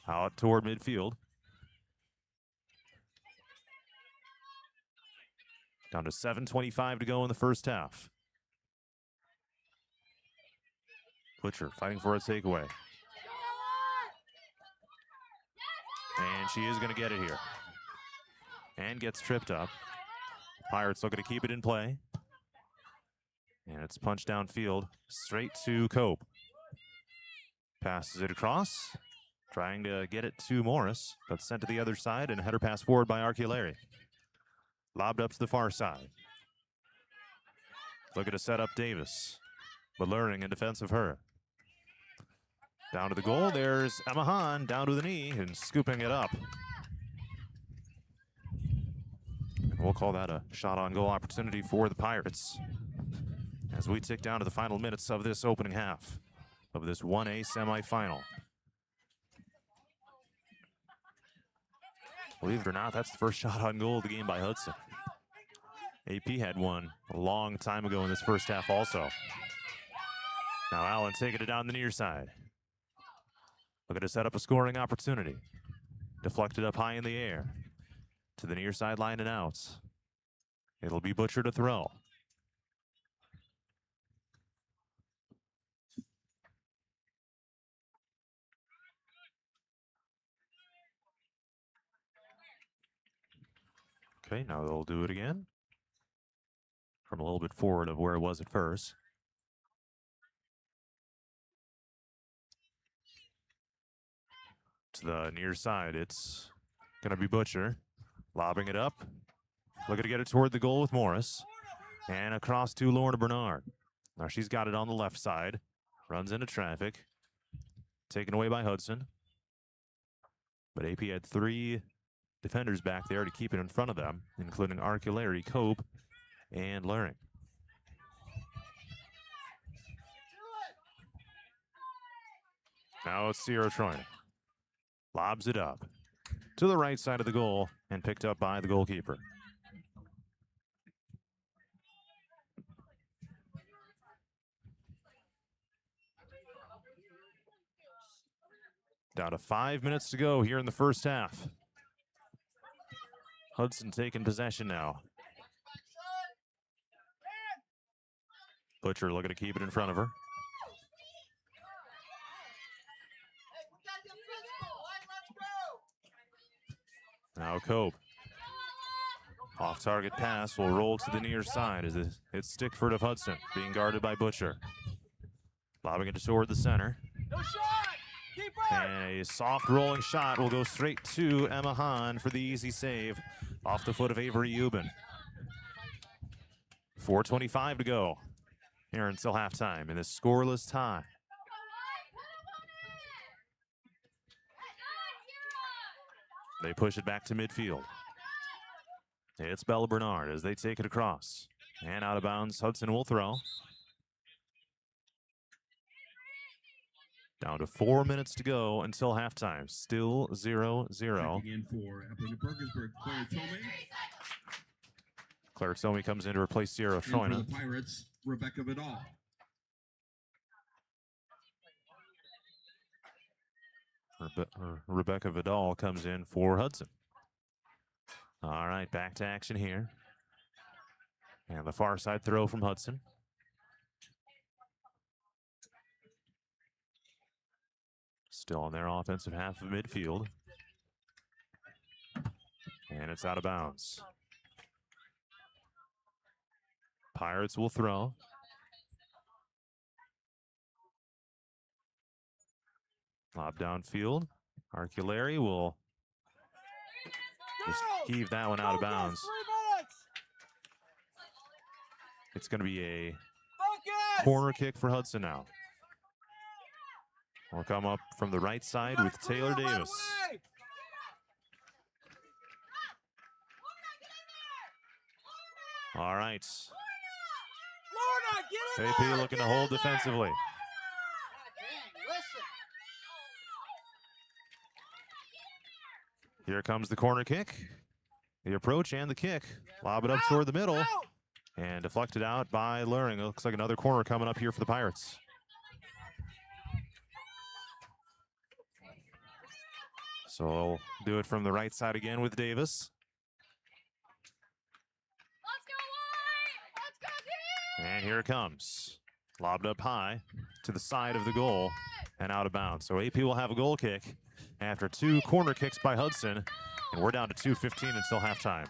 Out toward midfield. Down to 7:25 to go in the first half. Butcher fighting for a takeaway. And she is going to get it here. And gets tripped up. Pirates looking to keep it in play. And it's punched downfield straight to Cope. Passes it across, trying to get it to Morris, but sent to the other side, and header pass forward by Archulari. Lobbed up to the far side. Looking to set up Davis, but Luring in defense of her. Down to the goal, there's Emma Hahn down to the knee and scooping it up. And we'll call that a shot on goal opportunity for the Pirates as we tick down to the final minutes of this opening half of this 1A semifinal. Believe it or not, that's the first shot on goal of the game by Hudson. AP had one a long time ago in this first half also. Now Allen taking it down the near side. Looking to set up a scoring opportunity. Deflected up high in the air. To the near sideline and out. It'll be Butcher to throw. Okay, now they'll do it again. From a little bit forward of where it was at first. To the near side, it's going to be Butcher. Lobbing it up. Looking to get it toward the goal with Morris. And across to Lorna Bernard. Now she's got it on the left side. Runs into traffic. Taken away by Hudson. But AP had 3 defenders back there to keep it in front of them, including Arculari, Cope, and Luring. Now it's Sierra Troy. Lobs it up to the right side of the goal and picked up by the goalkeeper. Down to 5 minutes to go here in the first half. Hudson taking possession now. Butcher looking to keep it in front of her. Now Cope. Off-target pass will roll to the near side as it's Stickford of Hudson being guarded by Butcher. Lobbing it toward the center. No shot! Keeper! And a soft rolling shot will go straight to Emma Hahn for the easy save off the foot of Avery Euban. 4:25 to go here until halftime in this scoreless tie. They push it back to midfield. It's Bella Bernard as they take it across. And out of bounds, Hudson will throw. Down to 4 minutes to go until halftime. Still 0-0. In for Aplington-Parkersburg, Claire Tomei. Claire Tomei comes in to replace Sierra And for Troina. the Pirates, Rebecca Vidal. Rebecca Vidal comes in for Hudson. All right, back to action here. And the far side throw from Hudson. Still on their offensive half of midfield. And it's out of bounds. Pirates will throw. Lob downfield. Arculari will just heave that one out of bounds. 3 minutes! It's going to be a Focus! corner kick for Hudson now. Will come up from the right side with Taylor Davis. All right. Lorna, get in AP there! looking to Get hold in there! defensively. Listen. Here comes the corner kick. The approach and the kick. Lob it up toward the middle. And deflected out by Luring. It looks like another corner coming up here for the Pirates. So they'll do it from the right side again with Davis. And here it comes. Lobbed up high to the side of the goal and out of bounds. So AP will have a goal kick after 2 corner kicks by Hudson. And we're down to 2:15 until halftime.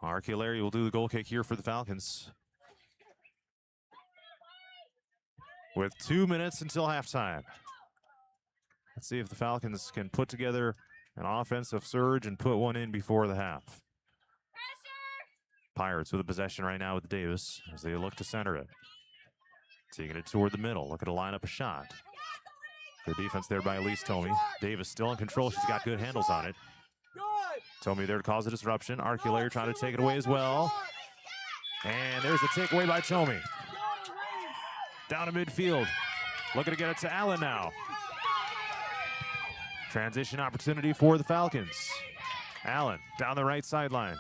Arculari will do the goal kick here for the Falcons. With 2 minutes until halftime. Let's see if the Falcons can put together an offensive surge and put one in before the half. Pirates with the possession right now with Davis as they look to center it. Taking it toward the middle, looking to line up a shot. Good defense there by Elise Tomei. Davis still in control. She's got good handles on it. Tomei there to cause a disruption. Arculari trying to take it away as well. And there's a takeaway by Tomei. Down to midfield. Looking to get it to Allen now. Transition opportunity for the Falcons. Allen down the right sideline.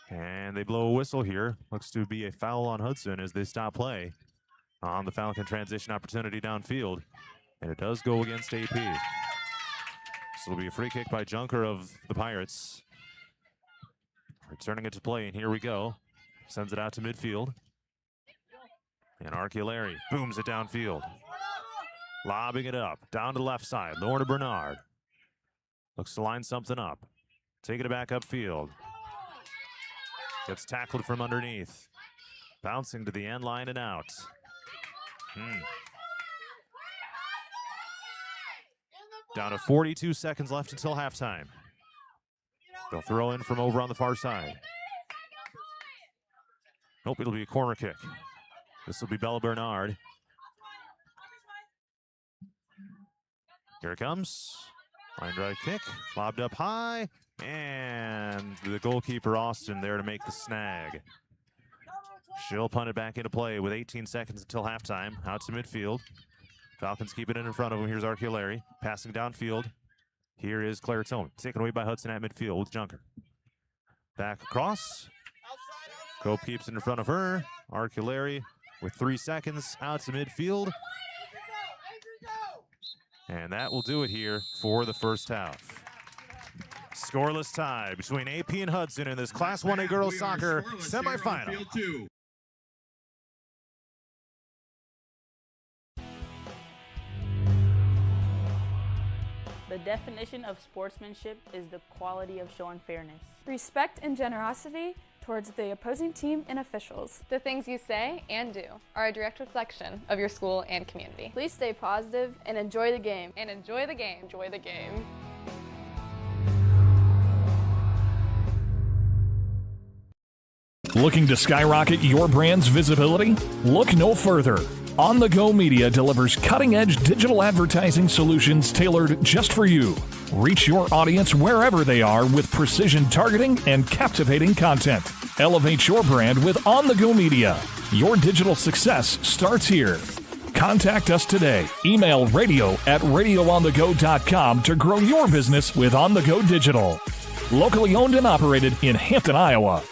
And they blow a whistle here. Looks to be a foul on Hudson as they stop play on the Falcon transition opportunity downfield. And it does go against AP. So it'll be a free kick by Junker of the Pirates. Returning it to play, and here we go. Sends it out to midfield. And Arculari booms it downfield. Lobbing it up. Down to the left side. Lorna Bernard. Looks to line something up. Taking it back upfield. Gets tackled from underneath. Bouncing to the end line and out. Down to 42 seconds left until halftime. They'll throw in from over on the far side. Nope, it'll be a corner kick. This will be Bella Bernard. Here it comes. Line drive kick. Lobbed up high. And the goalkeeper, Austin, there to make the snag. She'll punt it back into play with 18 seconds until halftime. Out to midfield. Falcons keeping it in front of them. Here's Arculari. Passing downfield. Here is Claire Tone. Taken away by Hudson at midfield with Junker. Back across. Cope keeps it in front of her. Arculari with 3 seconds. Out to midfield. And that will do it here for the first half. Scoreless tie between AP and Hudson in this Class 1A girls soccer semifinal. The definition of sportsmanship is the quality of showing fairness. Respect and generosity towards the opposing team and officials. The things you say and do are a direct reflection of your school and community. Please stay positive and enjoy the game. And enjoy the game. Enjoy the game. Looking to skyrocket your brand's visibility? Look no further. On the Go Media delivers cutting-edge digital advertising solutions tailored just for you. Reach your audience wherever they are with precision targeting and captivating content. Elevate your brand with On the Go Media. Your digital success starts here. Contact us today. Email radio@radioonthego.com to grow your business with On the Go Digital. Locally owned and operated in Hampton, Iowa.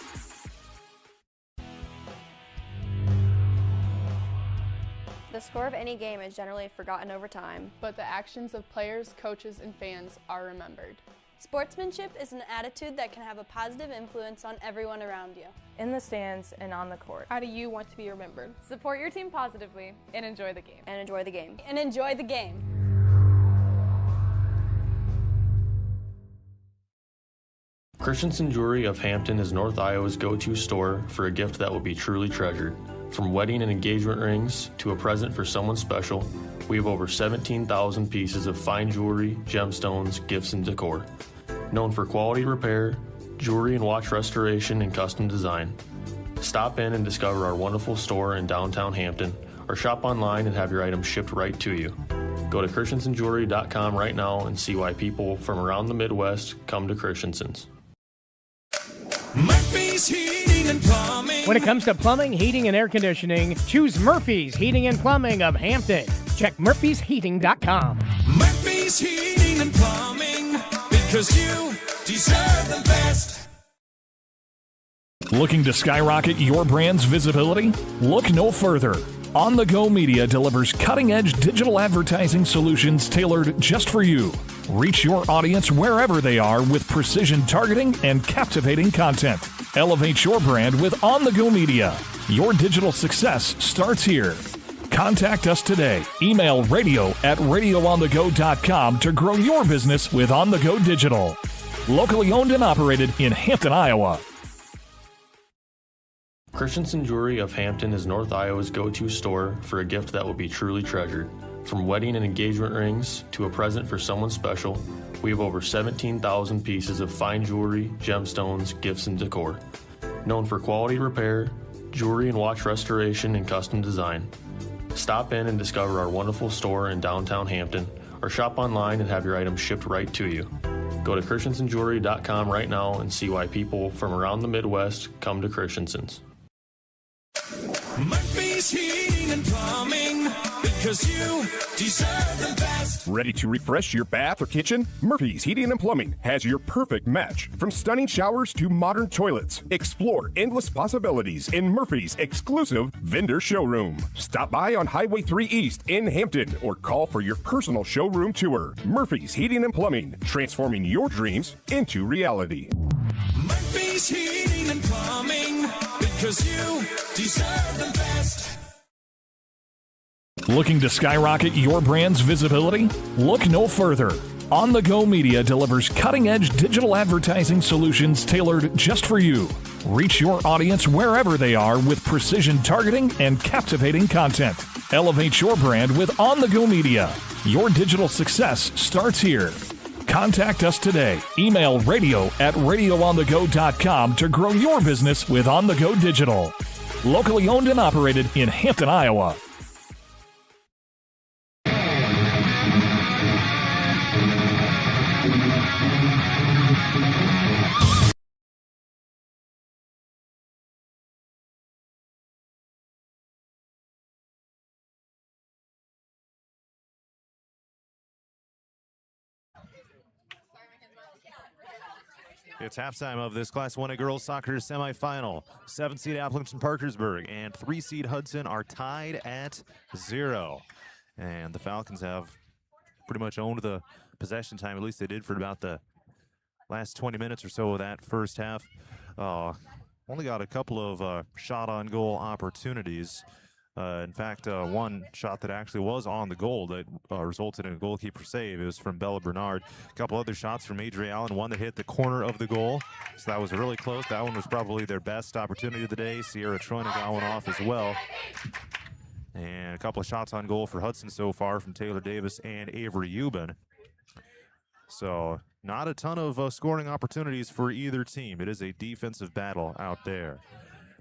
The score of any game is generally forgotten over time, but the actions of players, coaches, and fans are remembered. Sportsmanship is an attitude that can have a positive influence on everyone around you. in the stands and on the court. How do you want to be remembered? Support your team positively and enjoy the game. And enjoy the game. And enjoy the game. Christensen Jewelry of Hampton is North Iowa's go-to store for a gift that will be truly treasured. From wedding and engagement rings to a present for someone special, we have over 17,000 pieces of fine jewelry, gemstones, gifts, and decor. Known for quality repair, jewelry and watch restoration, and custom design. Stop in and discover our wonderful store in downtown Hampton, or shop online and have your items shipped right to you. Go to christensenjewelry.com right now and see why people from around the Midwest come to Christensen's. Murphy's Heating and Plumbing. When it comes to plumbing, heating, and air conditioning, choose Murphy's Heating and Plumbing of Hampton. Check murphysheating.com. Murphy's Heating and Plumbing, because you deserve the best. Looking to skyrocket your brand's visibility? Look no further. On the Go Media delivers cutting-edge digital advertising solutions tailored just for you. Reach your audience wherever they are with precision targeting and captivating content. Elevate your brand with On the Go Media. Your digital success starts here. Contact us today. Email radio@radioonthego.com to grow your business with On the Go Digital. Locally owned and operated in Hampton, Iowa. Christensen Jewelry of Hampton is North Iowa's go-to store for a gift that will be truly treasured. From wedding and engagement rings to a present for someone special, we have over 17,000 pieces of fine jewelry, gemstones, gifts, and decor. Known for quality repair, jewelry and watch restoration, and custom design. Stop in and discover our wonderful store in downtown Hampton, or shop online and have your items shipped right to you. Go to christensenjewelry.com right now and see why people from around the Midwest come to Christensen's. Murphy's Heating and Plumbing, because you deserve the best. Ready to refresh your bath or kitchen? Murphy's Heating and Plumbing has your perfect match. From stunning showers to modern toilets, explore endless possibilities in Murphy's exclusive vendor showroom. Stop by on Highway 3 East in Hampton or call for your personal showroom tour. Murphy's Heating and Plumbing, transforming your dreams into reality. Murphy's Heating and Plumbing, because you deserve the best. Looking to skyrocket your brand's visibility? Look no further. On the Go Media delivers cutting-edge digital advertising solutions tailored just for you. Reach your audience wherever they are with precision targeting and captivating content. Elevate your brand with On the Go Media. Your digital success starts here. Contact us today. Email radio@radioonthego.com to grow your business with On the Go Digital. Locally owned and operated in Hampton, Iowa. It's halftime of this Class 1A girls soccer semifinal. 7-seed Aplington-Parkersburg and 3-seed Hudson are tied at 0. And the Falcons have pretty much owned the possession time. At least they did for about the last 20 minutes or so of that first half. Only got a couple of shot on goal opportunities. In fact, one shot that actually was on the goal that resulted in a goalkeeper save. It was from Bella Bernard. A couple other shots from Adria Allen, one that hit the corner of the goal. So that was really close. That one was probably their best opportunity of the day. Sierra Troina got one off as well. And a couple of shots on goal for Hudson so far from Taylor Davis and Avery Euban. So not a ton of scoring opportunities for either team. It is a defensive battle out there.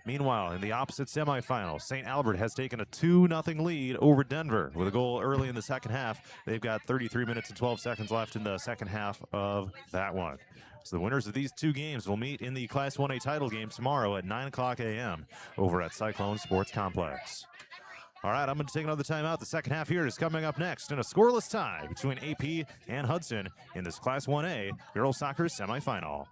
Meanwhile, in the opposite semifinal, St. Albert has taken a 2-0 lead over Denver with a goal early in the second half. They've got 33 minutes and 12 seconds left in the second half of that one. So the winners of these two games will meet in the Class 1A title game tomorrow at 9 o'clock a.m. over at Cyclone Sports Complex. All right, I'm going to take another timeout. The second half here is coming up next in a scoreless tie between AP and Hudson in this Class 1A girls soccer semifinal.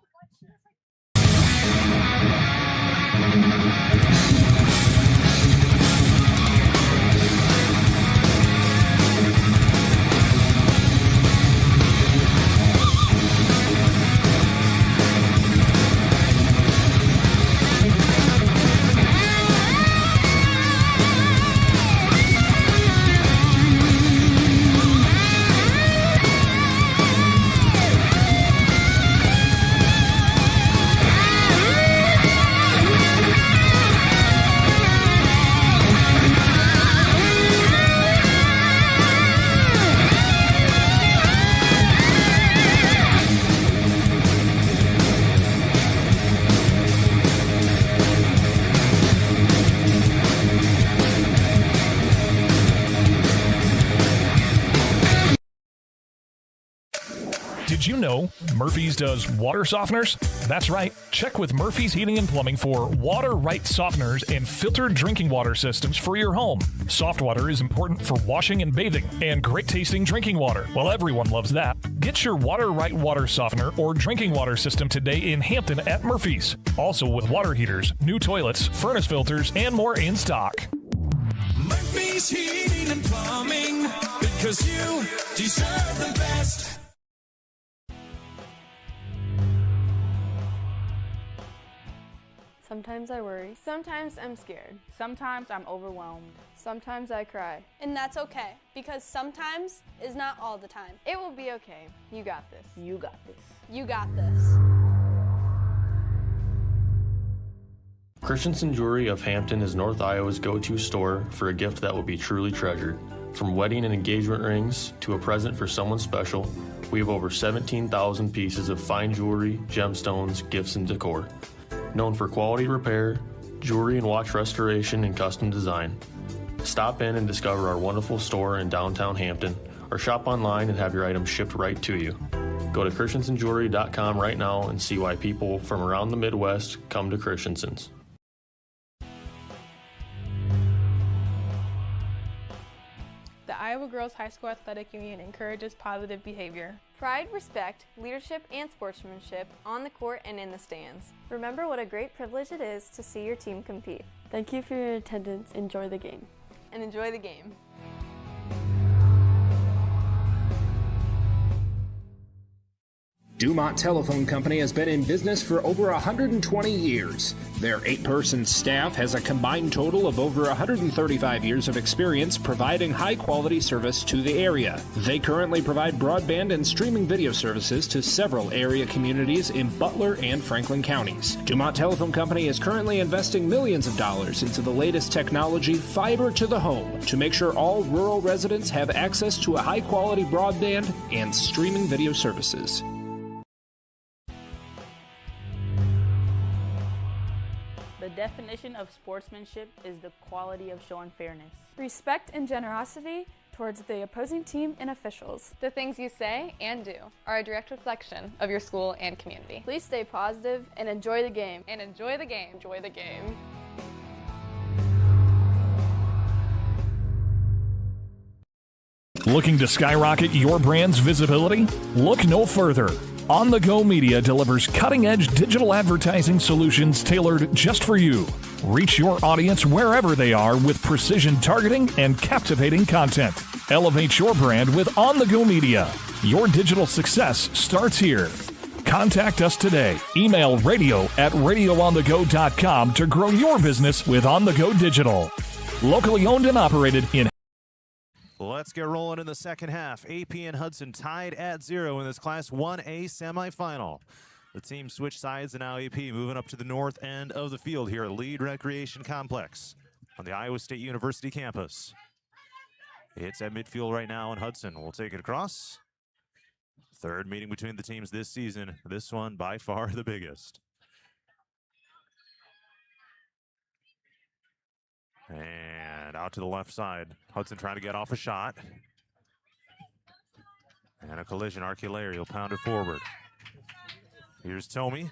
Did you know Murphy's does water softeners? That's right. Check with Murphy's Heating and Plumbing for water right softeners and filtered drinking water systems for your home. Soft water is important for washing and bathing, and great tasting drinking water. Well, everyone loves that. Get your water right water softener or drinking water system today in Hampton at Murphy's. Also with water heaters, new toilets, furnace filters, and more in stock. Murphy's Heating and Plumbing, because you deserve the best. Sometimes I worry. Sometimes I'm scared. Sometimes I'm overwhelmed. Sometimes I cry. And that's okay, because sometimes is not all the time. It will be okay. You got this. You got this. You got this. Christensen Jewelry of Hampton is North Iowa's go-to store for a gift that will be truly treasured. From wedding and engagement rings to a present for someone special, we have over 17,000 pieces of fine jewelry, gemstones, gifts, and decor. Known for quality repair, jewelry and watch restoration, and custom design. Stop in and discover our wonderful store in downtown Hampton, or shop online and have your items shipped right to you. Go to christensenjewelry.com right now and see why people from around the Midwest come to Christensen's. The Iowa Girls High School Athletic Union encourages positive behavior. Pride, respect, leadership, and sportsmanship on the court and in the stands. Remember what a great privilege it is to see your team compete. Thank you for your attendance. Enjoy the game. And enjoy the game. Dumont Telephone Company has been in business for over 120 years. Their 8-person staff has a combined total of over 135 years of experience providing high-quality service to the area. They currently provide broadband and streaming video services to several area communities in Butler and Franklin counties. Dumont Telephone Company is currently investing millions of dollars into the latest technology, fiber to the home, to make sure all rural residents have access to a high-quality broadband and streaming video services. The definition of sportsmanship is the quality of showing fairness. Respect and generosity towards the opposing team and officials. The things you say and do are a direct reflection of your school and community. Please stay positive and enjoy the game. And enjoy the game. Enjoy the game. Looking to skyrocket your brand's visibility? Look no further. On the Go Media delivers cutting-edge digital advertising solutions tailored just for you. Reach your audience wherever they are with precision targeting and captivating content. Elevate your brand with On the Go Media. Your digital success starts here. Contact us today. Email radio@radioonthego.com to grow your business with On the Go Digital. Locally owned and operated in. Let's get rolling in the second half. AP and Hudson tied at 0 in this Class 1A semifinal. The team switched sides, and now AP moving up to the north end of the field here at Lead Recreation Complex on the Iowa State University campus. It's at midfield right now, and Hudson will take it across. Third meeting between the teams this season. This one by far the biggest. And out to the left side. Hudson trying to get off a shot. And a collision. Arculari will pound it forward. Here's Tomey.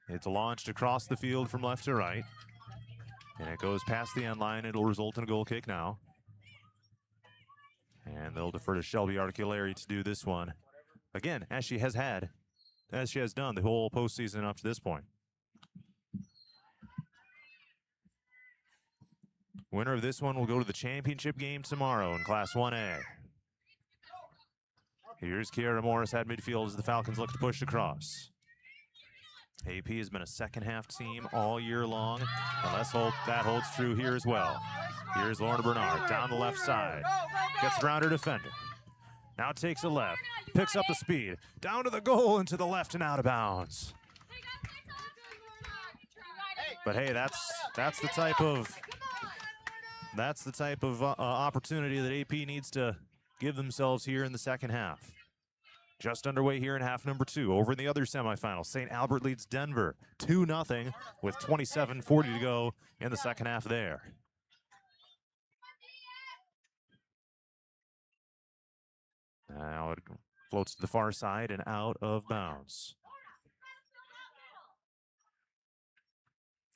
It's launched across the field from left to right. And it goes past the end line. It'll result in a goal kick now. And they'll defer to Shelby Arculari to do this one. Again, as she has done the whole postseason up to this point. Winner of this one will go to the championship game tomorrow in Class 1A. Here's Kiara Morris at midfield as the Falcons look to push across. AP has been a second-half team all year long, and let's hope that holds true here as well. Here's Lorna Bernard down the left side. Gets around her defender. Now takes a left. Picks up the speed. Down to the goal and to the left and out of bounds. But hey, that's the type of opportunity that AP needs to give themselves here in the second half. Just underway here in half number 2. Over in the other semifinal, St. Albert leads Denver 2-0 with 27:40 to go in the second half there. Now it floats to the far side and out of bounds.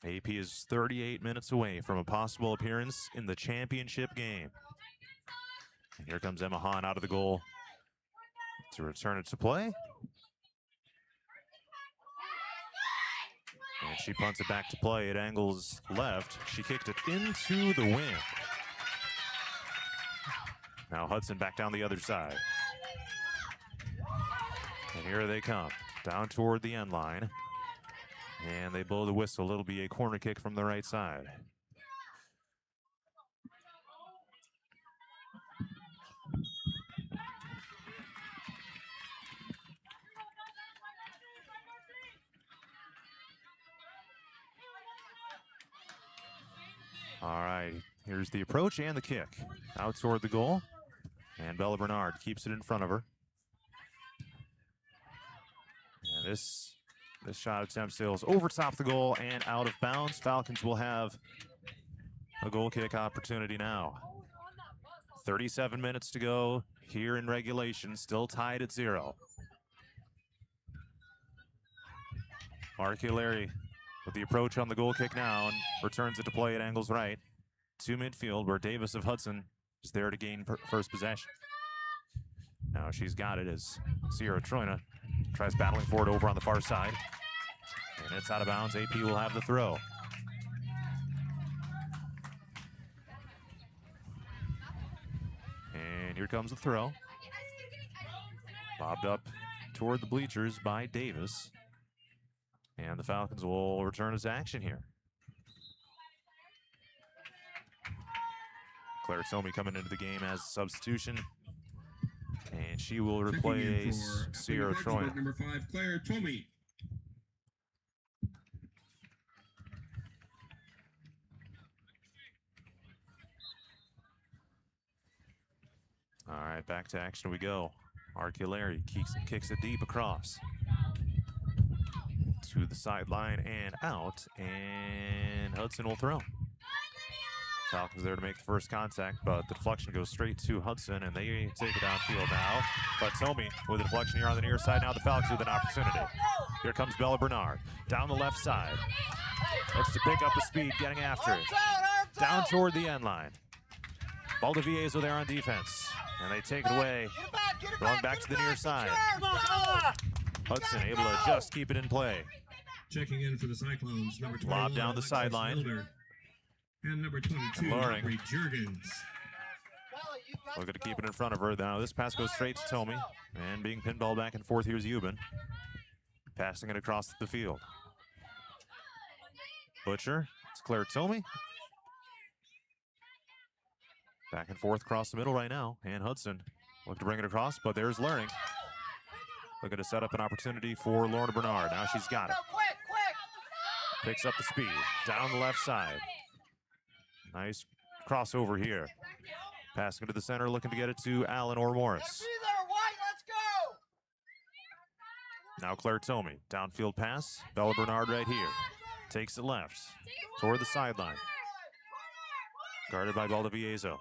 AP is 38 minutes away from a possible appearance in the championship game. And here comes Emma Hahn out of the goal to return it to play. And she punts it back to play. It angles left. She kicked it into the wind. Now Hudson back down the other side. And here they come, down toward the end line. And they blow the whistle. It'll be a corner kick from the right side. All right, here's the approach and the kick. Out toward the goal. And Bella Bernard keeps it in front of her. And this shot attempt sails over top the goal and out of bounds. Falcons will have a goal kick opportunity now. 37 minutes to go here in regulation, still tied at 0. Arculari with the approach on the goal kick now and returns it to play at angles right to midfield where Davis of Hudson is there to gain first possession. Now she's got it as Sierra Troina tries battling for it over on the far side. And it's out of bounds. AP will have the throw. And here comes the throw. Bobbed up toward the bleachers by Davis. And the Falcons will return us to action here. Claire Tomey coming into the game as a substitution. And she will replace Sierra Troy. Number 5, Claire Tomey. All right, back to action we go. Arculari kicks it deep across to the sideline and out, and Hudson will throw. Falcons there to make the first contact, but the deflection goes straight to Hudson, and they take it downfield now. But Tomey with a deflection here on the near side. Now the Falcons with an opportunity. Here comes Bella Bernard down the left side. Looks to pick up the speed, getting after it. Down toward the end line. Valdivieso there on defense, and they take it away. Going back to the near side. Hudson able to just keep it in play. Checking in for the Cyclones, number 21. Lob down the sideline. And number 22, Luring. Aubrey Juergens. Looking to keep it in front of her. Now this pass goes straight to Tomey, and being pinballed back and forth, here's Euban. Passing it across the field. Butcher, it's Claire Tomey. Back and forth across the middle right now, and Hudson looking to bring it across, but there's Luring. Looking to set up an opportunity for Lorna Bernard. Now she's got it. Picks up the speed, down the left side. Nice crossover here. Passing it to the center, looking to get it to Allen or Morris. Now Claire Tomey, downfield pass. Bella Bernard right here. Takes it left, toward the sideline. Guarded by Valdivieso.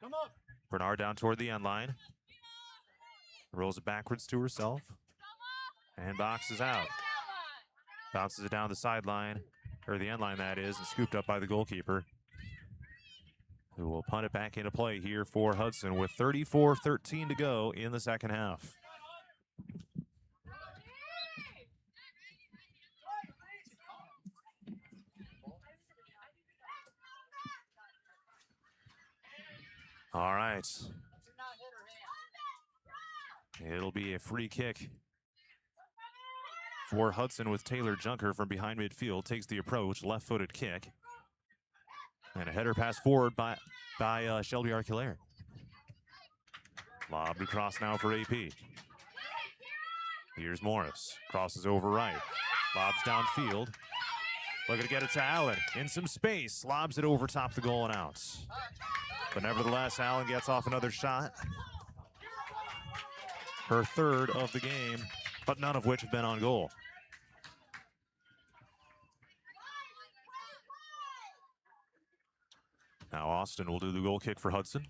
Come up. Bernard down toward the end line. Rolls it backwards to herself. And boxes out. Bounces it down the sideline, or the end line that is, and scooped up by the goalkeeper, who will punt it back into play here for Hudson with 34-13 to go in the second half. All right. It'll be a free kick for Hudson with Taylor Junker from behind midfield. Takes the approach, left-footed kick. And a header pass forward by Shelby Arculari. Lobbed across now for AP. Here's Morris. Crosses over right. Lobs downfield. Looking to get it to Allen. In some space. Lobs it over top the goal and out. But nevertheless, Allen gets off another shot. Her third of the game, but none of which have been on goal. Now Austin will do the goal kick for Hudson.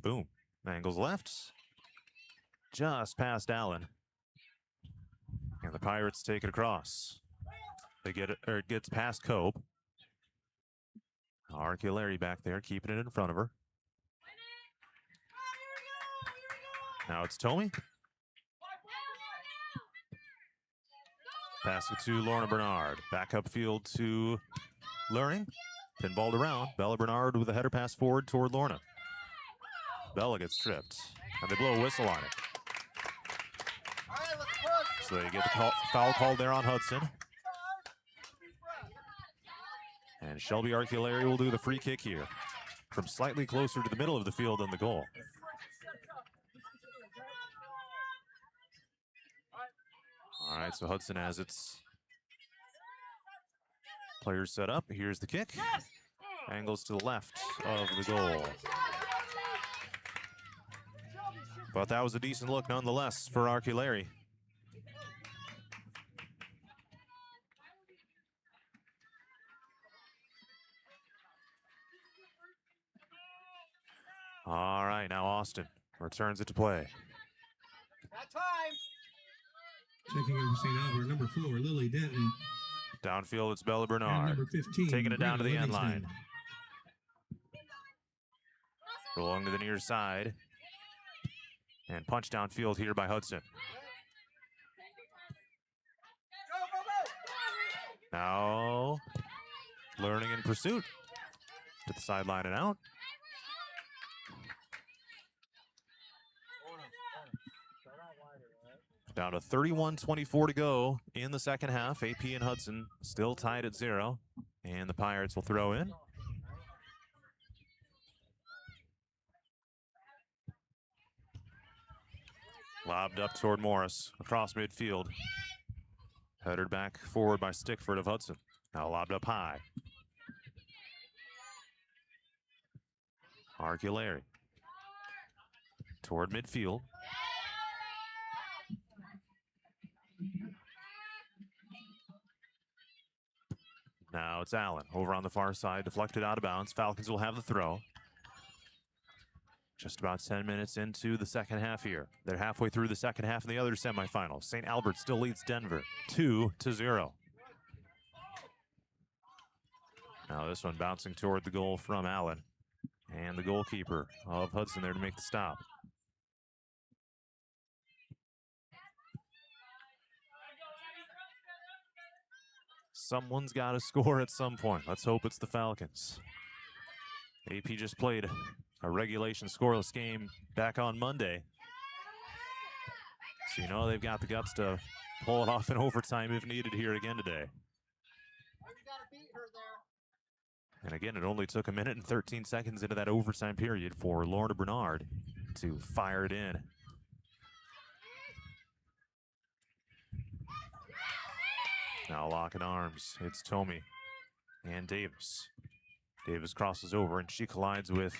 Boom. Angles left. Just past Allen. And the Pirates take it across. They get it, or it gets past Cope. Arculari back there, keeping it in front of her. Now it's Tomey. Pass it to Lorna Bernard. Back upfield to Luring. Pinballed around. Bella Bernard with a header pass forward toward Lorna. Bella gets tripped, and they blow a whistle on it. So they get the foul called there on Hudson. And Shelby Arculari will do the free kick here from slightly closer to the middle of the field than the goal. All right, so Hudson has its players set up. Here's the kick. Angles to the left of the goal. But that was a decent look nonetheless for Arculari. All right, now Austin returns it to play. That time. Checking in for St. Albert, number 4, Lily Denton. Downfield, it's Bella Bernard. Number 15, taking it down to the Brenda end line. Livingston. Rolling to the near side. And punch downfield here by Hudson. Now, Learning in pursuit. To the sideline and out. Down to 31-24 to go in the second half. AP and Hudson still tied at 0. And the Pirates will throw in. Lobbed up toward Morris across midfield. Headed back forward by Stickford of Hudson. Now lobbed up high. Arculari toward midfield. Now it's Allen over on the far side, deflected out of bounds. Falcons will have the throw. Just about 10 minutes into the second half here. They're halfway through the second half in the other semifinals. St. Albert still leads Denver 2-0. Now this one bouncing toward the goal from Allen. And the goalkeeper of Hudson there to make the stop. Someone's got to score at some point. Let's hope it's the Falcons. AP just played a regulation scoreless game back on Monday. So you know they've got the guts to pull it off in overtime if needed here again today. And again, it only took 1 minute and 13 seconds into that overtime period for Lorna Bernard to fire it in. Now locking arms, it's Tomey and Davis. Davis crosses over and she collides with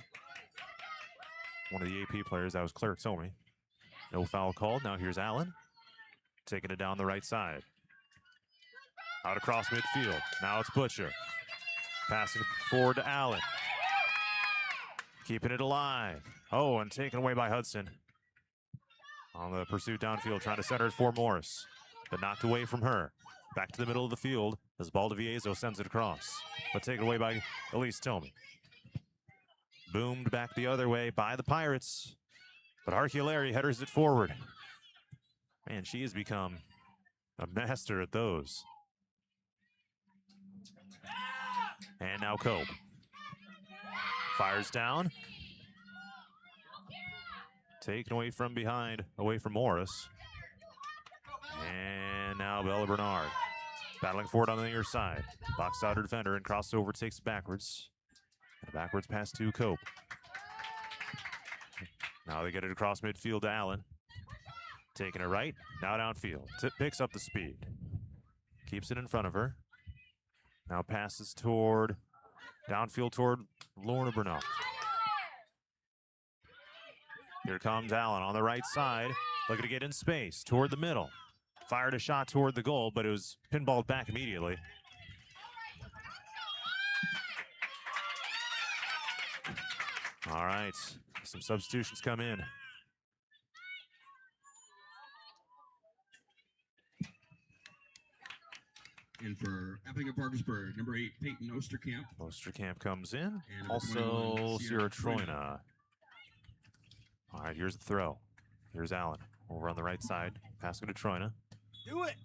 one of the AP players. That was Claire Tomey. No foul called. Now here's Allen, taking it down the right side. Out across midfield. Now it's Butcher. Passing forward to Allen. Keeping it alive. Oh, and taken away by Hudson. On the pursuit downfield, trying to center it for Morris. But knocked away from her. Back to the middle of the field as Baldoviezo sends it across. But taken away by Elise Tomey. Boomed back the other way by the Pirates. But Arculari headers it forward. Man, she has become a master at those. And now Cope. Fires down. Taken away from behind, away from Morris. And now Bella Bernard. Battling forward on the near side. Box out her defender and crossover takes it backwards. And a backwards pass to Cope. Now they get it across midfield to Allen. Taking it right, now downfield. Picks up the speed. Keeps it in front of her. Now passes toward, downfield toward Lorna Bernard. Here comes Allen on the right side. Looking to get in space toward the middle. Fired a shot toward the goal, but it was pinballed back immediately. All right, some substitutions come in. And for Aplington-Parkersburg, number 8, Peyton Osterkamp. Osterkamp comes in. And Also, Sierra Troina. Troina. All right, here's the throw. Here's Allen over on the right side. Passing to Troina. Do it.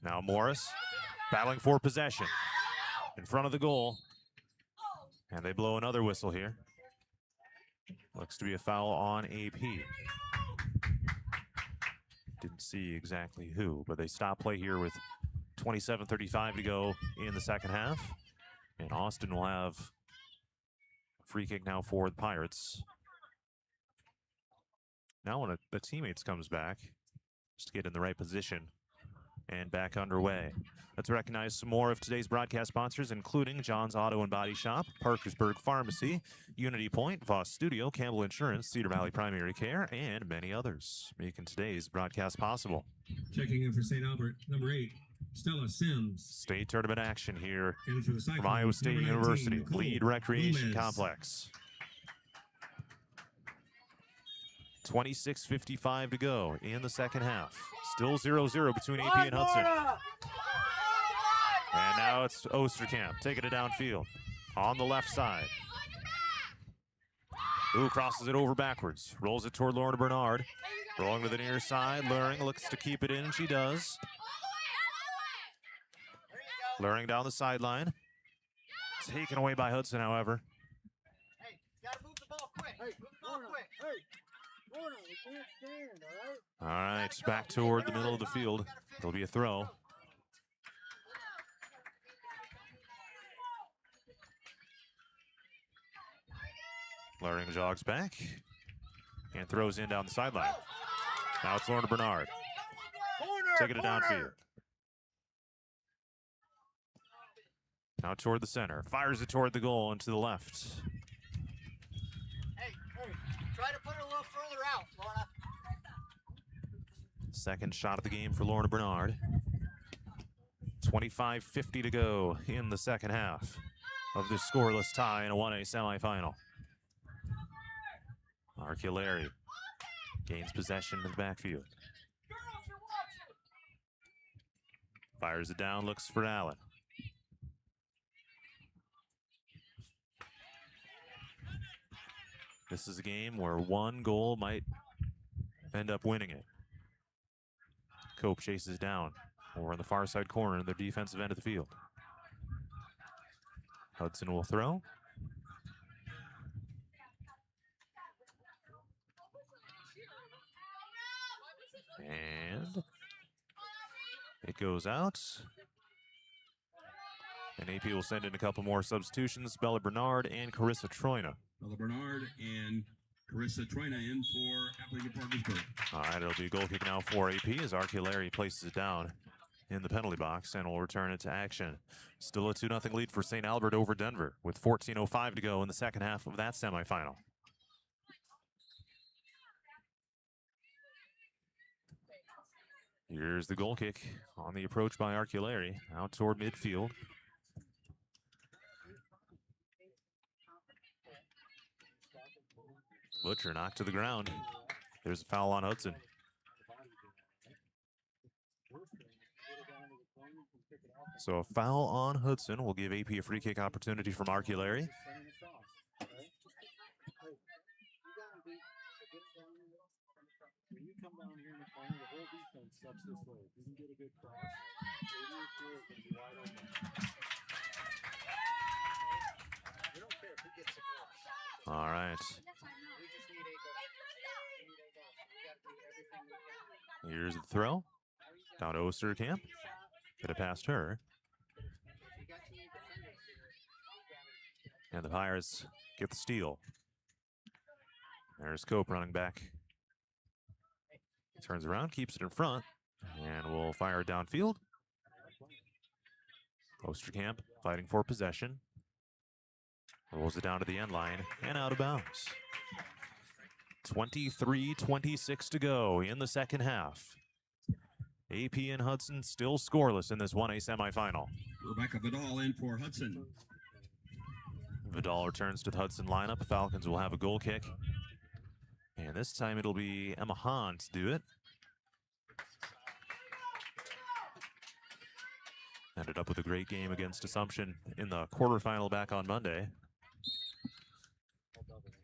Now Morris battling for possession in front of the goal. And they blow another whistle here. Looks to be a foul on AP. Didn't see exactly who, but they stop play here with 27:35 to go in the second half. And Austin will have a free kick now for the Pirates. Now when the teammates comes back, just to get in the right position and back underway. Let's recognize some more of today's broadcast sponsors, including John's Auto and Body Shop, Parkersburg Pharmacy, Unity Point, Voss Studio, Campbell Insurance, Cedar Valley Primary Care, and many others, making today's broadcast possible. Checking in for St. Albert, number 8, Stella Sims. State tournament action here And for the from Iowa State number 19, University, Nicole Lead Recreation Gomez. Complex. 26:55 to go in the second half. Still 0-0 between AP and Hudson. And now it's Osterkamp taking it downfield on the left side. Ooh, crosses it over backwards. Rolls it toward Lorna Bernard. Rolling to the near side. Luring looks to keep it in. She does. Luring down the sideline. Taken away by Hudson, however. Hey, gotta move the ball quick. Move the ball quick. Hey. All right, back toward the middle of the field. It'll be a throw. Luring jogs back and throws in down the sideline. Now it's Lorna Bernard. Taking it downfield. Now toward the center. Fires it toward the goal and to the left. Hey, try to put it a little further out, Lorna. Second shot of the game for Lorna Bernard. 25:50 to go in the second half of this scoreless tie in a 1A semifinal. Arculari gains possession in the backfield. Fires it down, looks for Allen. This is a game where one goal might end up winning it. Cope chases down over on the far side corner in the defensive end of the field. Hudson will throw. And it goes out. And AP will send in a couple more substitutions. Bella Bernard and Carissa Troina. Bella Bernard and Carissa Troina in for Aplington-Parkersburg. All right, it'll be a goal kick now for AP as Arculari places it down in the penalty box and will return it to action. Still a 2-0 lead for St. Albert over Denver with 14:05 to go in the second half of that semifinal. Here's the goal kick on the approach by Arculari out toward midfield. Butcher knocked to the ground. There's a foul on Hudson. So a foul on Hudson will give AP a free kick opportunity from Arculari. When you come down here in the corner, the whole defense steps this way. If you can get a good cross, it's going to be wide open. We don't care who gets the ball. All right. Here's the throw. Down to Osterkamp. Get it past her. And the Pirates get the steal. There's Cope running back. Turns around, keeps it in front, and will fire it downfield. Osterkamp fighting for possession. Rolls it down to the end line and out of bounds. 23:26 to go in the second half. AP and Hudson still scoreless in this 1A semifinal. Rebecca Vidal in for Hudson. Vidal returns to the Hudson lineup. The Falcons will have a goal kick. And this time it'll be Emma Hahn to do it. Ended up with a great game against Assumption in the quarterfinal back on Monday.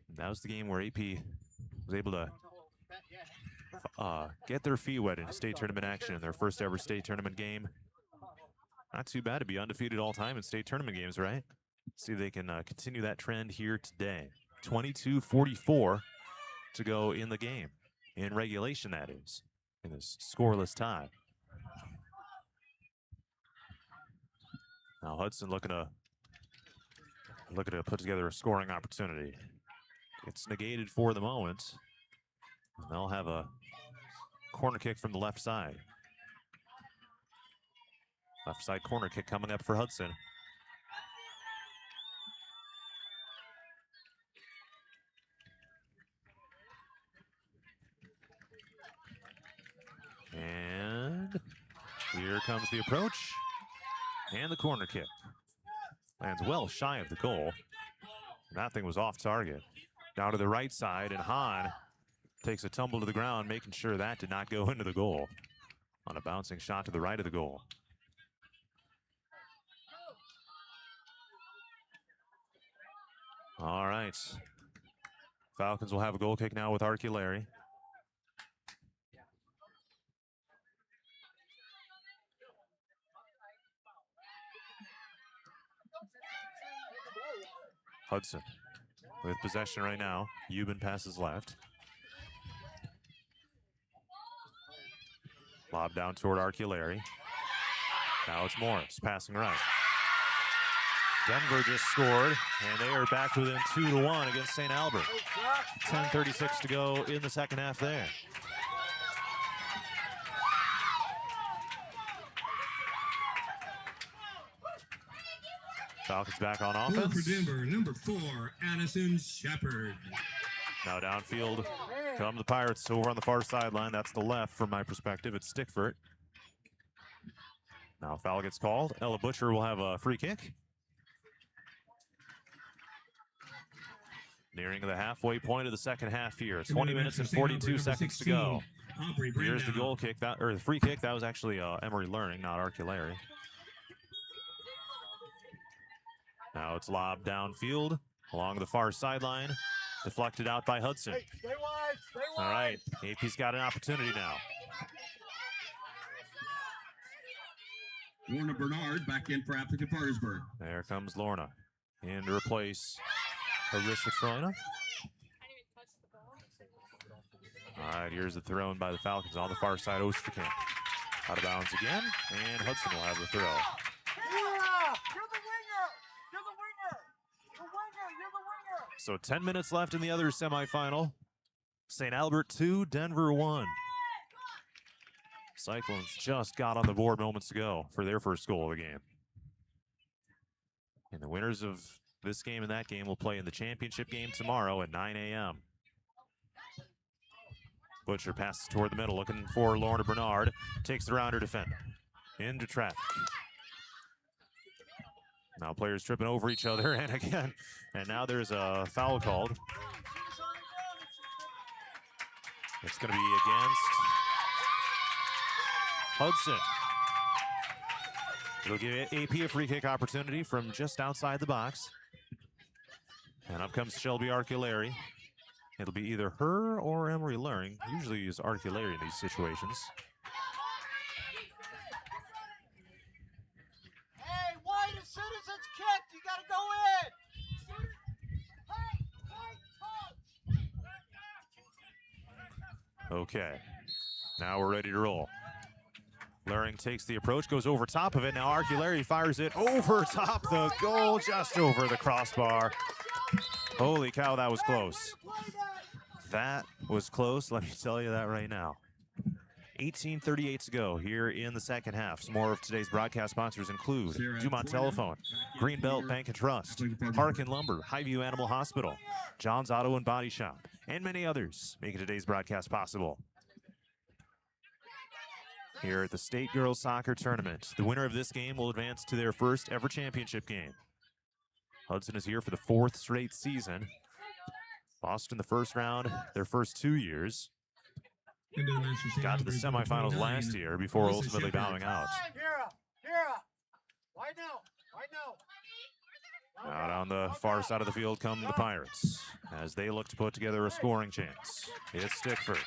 And that was the game where AP was able to get their feet wet in state tournament action in their first ever state tournament game. Not too bad to be undefeated all time in state tournament games, right? See if they can continue that trend here today. 22:44 to go in the game. In regulation, that is. In this scoreless tie. Now Hudson looking to put together a scoring opportunity. It's negated for the moment. And they'll have a corner kick from the left side. Left side corner kick coming up for Hudson. And here comes the approach. And the corner kick. Lands well shy of the goal. That thing was off target. Down to the right side, and Hahn takes a tumble to the ground, making sure that did not go into the goal. On a bouncing shot to the right of the goal. All right. Falcons will have a goal kick now with Arculari. Hudson with possession right now. Euban passes left. Lob down toward Arculari. Now it's Morris passing right. Denver just scored, and they are back within 2-1 against St. Albert. 10:36 to go in the second half there. Falcons back on offense. For Denver, number 4, Addison Shepard. Now downfield come the Pirates over on the far sideline. That's the left from my perspective. It's Stickford. Now foul gets called. Ella Butcher will have a free kick. Nearing the halfway point of the second half here. 20 minutes and 42 seconds to go. Here's the goal kick, or the free kick. That was actually Emory Learning, not Arculari. Now it's lobbed downfield along the far sideline. Deflected out by Hudson. Hey, stay wide, stay wide. All right, AP's got an opportunity now. Lorna Bernard back in for Aplington-Parkersburg. There comes Lorna in to replace Arissa Troina. All right, here's the throw by the Falcons on the far side. Osterkamp out of bounds again, and Hudson will have the throw. So 10 minutes left in the other semifinal. St. Albert 2, Denver 1. Cyclones just got on the board moments ago for their first goal of the game. And the winners of this game and that game will play in the championship game tomorrow at 9 a.m. Butcher passes toward the middle, looking for Lorna Bernard. Takes the rounder defender. Into traffic. Now players tripping over each other, and again, and now there's a foul called. It's going to be against Hudson. It'll give AP a free kick opportunity from just outside the box. And up comes Shelby Arculari. It'll be either her or Emory Luring. Usually use Arculari in these situations. Hey, wide as soon as it's kicked, you gotta go in. Okay, now we're ready to roll. Luring takes the approach, goes over top of it. Now Arculari fires it over top the goal, just over the crossbar. Holy cow, that was close. That was close, let me tell you that right now. 18:38 to go here in the second half. Some more of today's broadcast sponsors include Dumont Telephone, Greenbelt Bank and Trust, Park and Lumber, Highview Animal Hospital, John's Auto and Body Shop, and many others making today's broadcast possible. Here at the State Girls Soccer Tournament, the winner of this game will advance to their first ever championship game. Hudson is here for the 4th straight season. Lost in the first round their first 2 years. Got to the semifinals last year before ultimately bowing out. Wide now, Out on the far side of the field come the Pirates as they look to put together a scoring chance. It's Stickford.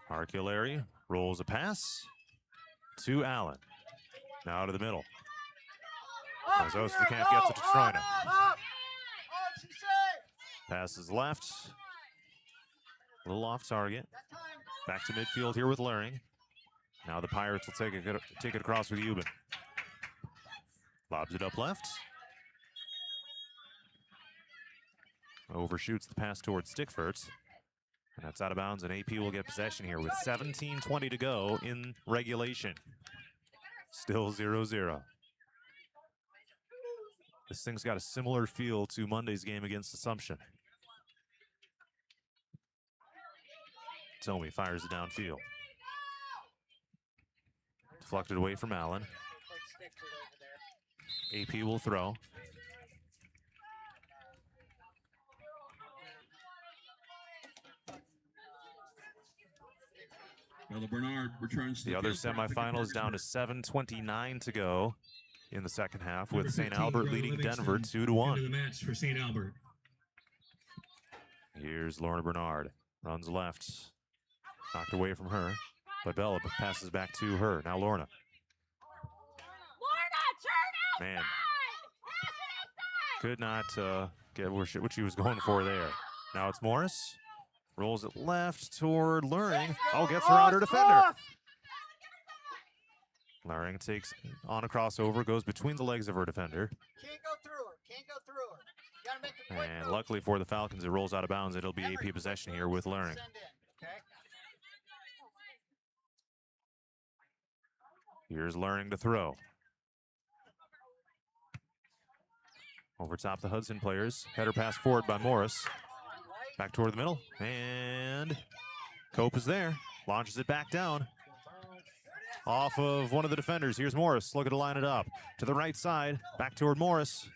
Arculari rolls a pass to Allen. Now to the middle. As Osterkamp gets it to Troina. Passes left. A little off target. Back to midfield here with Luring. Now the Pirates will take it across with Euban. Lobs it up left. Overshoots the pass towards Stickford. And that's out of bounds, and AP will get possession here with 17:20 to go in regulation. Still 0-0. This thing's got a similar feel to Monday's game against Assumption. Tomi fires it downfield. Deflected away from Allen. AP will throw. Bernard returns to the other semifinal is down to 7:29 to go in the second half, with St. Albert leading Denver 2-1. The match for St. Albert. Here's Lorna Bernard, runs left, knocked away from her, but Bella passes back to her. Now Lorna. Man, could not get what she was going for there. Now it's Morris. Rolls it left toward Luring. Oh, gets around her defender. Luring takes on a crossover, goes between the legs of her defender. Can't go through her. Can't go through her. You gotta make a quick And move. luckily for the Falcons, it rolls out of bounds. It'll be AP possession here with Luring. Send in, okay? Here's Luring to throw. Over top the Hudson players. Header pass forward by Morris. Back toward the middle. And Cope is there. Launches it back down. Off of one of the defenders. Here's Morris looking to line it up. To the right side. Back toward Morris.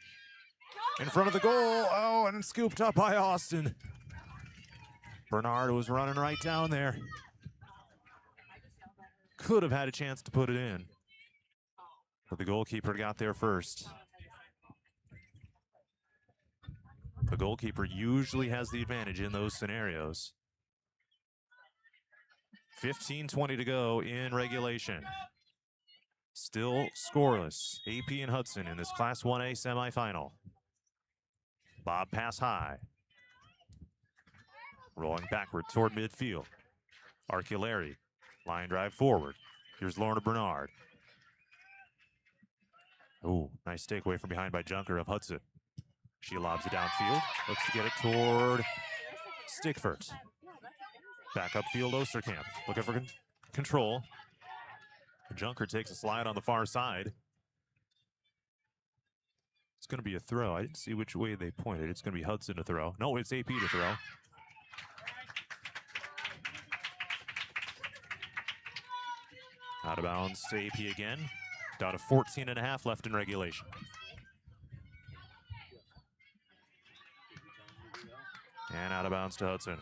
In front of the goal. Oh, and scooped up by Austin. Bernard was running right down there. Could have had a chance to put it in. But the goalkeeper got there first. The goalkeeper usually has the advantage in those scenarios. 15:20 to go in regulation. Still scoreless. AP and Hudson in this Class 1A semifinal. Bob pass high. Rolling backward toward midfield. Arculari. Line drive forward. Here's Lorna Bernard. Ooh, nice takeaway from behind by Junker of Hudson. She lobs it downfield. Looks to get it toward Stickford. Back upfield, Osterkamp. Looking for control. Junker takes a slide on the far side. It's going to be a throw. I didn't see which way they pointed. It's going to be Hudson to throw. No, it's AP to throw. Out of bounds to AP again. Down to 14.5 left in regulation. And out of bounds to Hudson.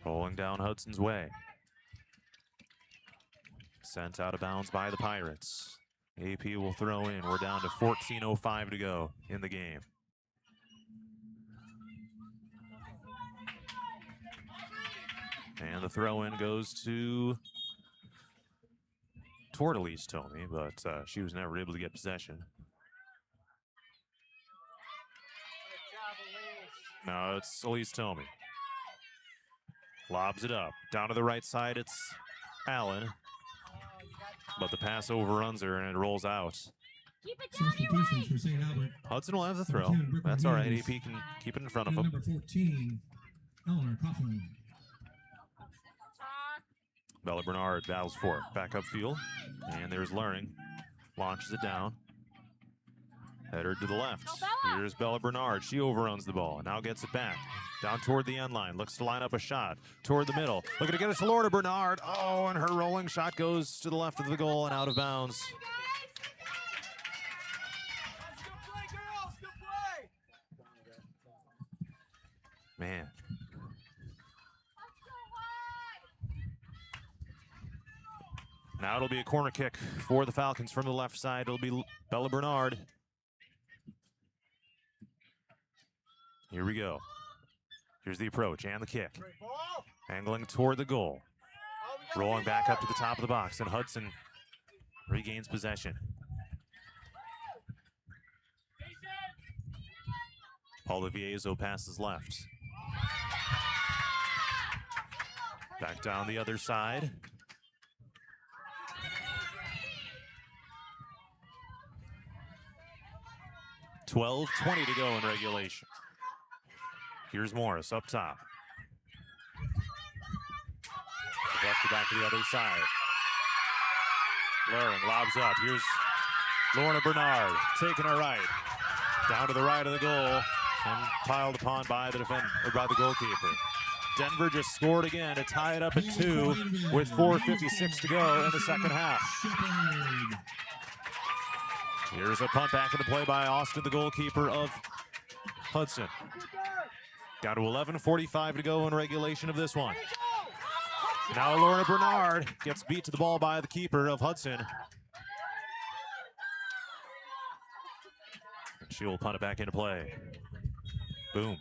Rolling down Hudson's way. Sent out of bounds by the Pirates. AP will throw in. We're down to 14:05 to go in the game. And the throw in goes to toward Elise Tomey, but she was never able to get possession. No, it's Elise Tomey. Lobs it up. Down to the right side, it's Allen. But the pass overruns her and it rolls out. Substitutions for St. Albert. Hudson will have the throw. That's all right. AP can keep it in front of him. Number 14, Eleanor Coughlin. Bella Bernard battles for it. Back upfield. And there's Luring. Launches it down. Header to the left. Here's Bella Bernard. She overruns the ball. Now gets it back. Down toward the end line. Looks to line up a shot. Toward the middle. Looking to get it to Lorna Bernard. Oh, and her rolling shot goes to the left of the goal and out of bounds. Man. Now it'll be a corner kick for the Falcons from the left side. It'll be Bella Bernard. Here we go. Here's the approach and the kick. Angling toward the goal. Rolling back up to the top of the box, and Hudson regains possession. Paula Viezo passes left. Back down the other side. $12:20 to go in regulation. Here's Morris up top. Left to back to the other side. Luring lobs up. Here's Lorna Bernard taking her right. Down to the right of the goal and piled upon by the defender, or by the goalkeeper. Denver just scored again to tie it up at 2 with 4:56 to go in the second half. Here's a punt back into play by Austin, the goalkeeper of Hudson. Down to 11:45 to go in regulation of this one. Now Lorna Bernard gets beat to the ball by the keeper of Hudson. And she will punt it back into play. Boom.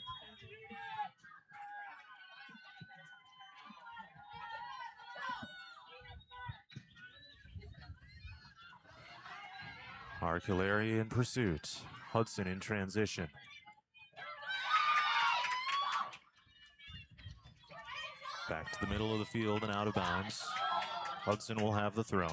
Arculari in pursuit. Hudson in transition. Back to the middle of the field and out of bounds. Hudson will have the throw.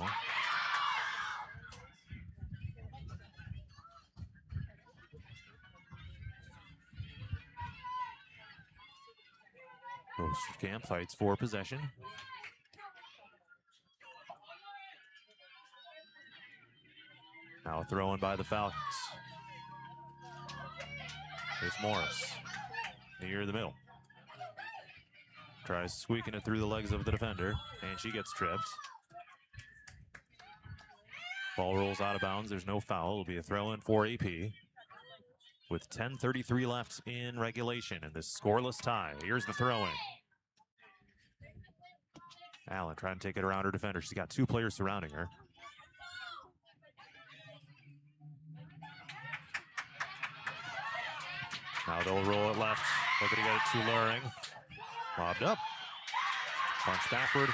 Osterkamp fights for possession. Now a throw in by the Falcons. It's Morris near the middle. Tries squeaking it through the legs of the defender, and she gets tripped. Ball rolls out of bounds. There's no foul. It'll be a throw in for AP. With 10:33 left in regulation in this scoreless tie. Here's the throw in. Allen trying to take it around her defender. She's got two players surrounding her. Now they'll roll it left. Looking to get it to Luring. Lobbed up. Punch backward.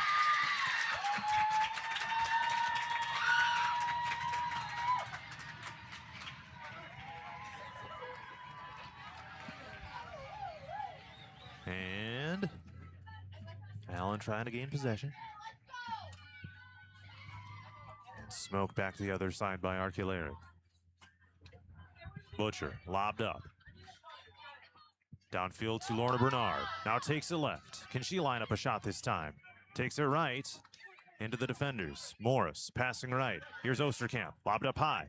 And Allen trying to gain possession. And smoke back to the other side by Arculari. Butcher lobbed up. Downfield to Lorna Bernard. Now takes it left. Can she line up a shot this time? Takes it right into the defenders. Morris passing right. Here's Osterkamp. Lobbed up high.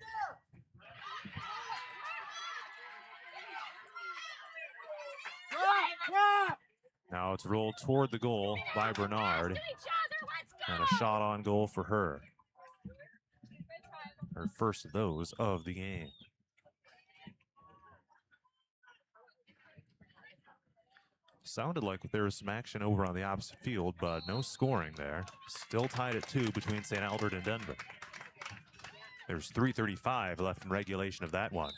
Now it's rolled toward the goal by Bernard. And a shot on goal for her. Her first of those of the game. Sounded like there was some action over on the opposite field, but no scoring there. Still tied at 2 between St. Albert and Denver. There's 3:35 left in regulation of that one.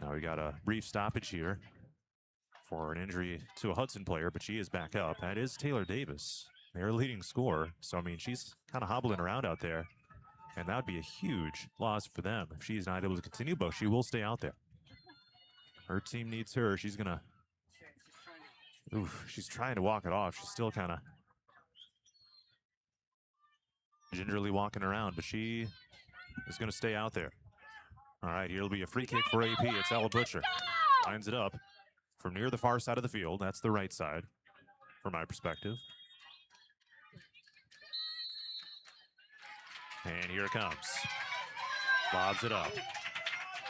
Now we got a brief stoppage here for an injury to a Hudson player, but she is back up. That is Taylor Davis, their leading scorer. So, I mean, she's kind of hobbling around out there, and that would be a huge loss for them if she's not able to continue, but she will stay out there. Her team needs her. She's gonna, she's trying to walk it off. She's still kind of gingerly walking around, but she is gonna stay out there. All right, here'll be a free kick for AP. It's Ella Butcher. Lines it up from near the far side of the field. That's the right side, from my perspective. And here it comes. Lobs it up.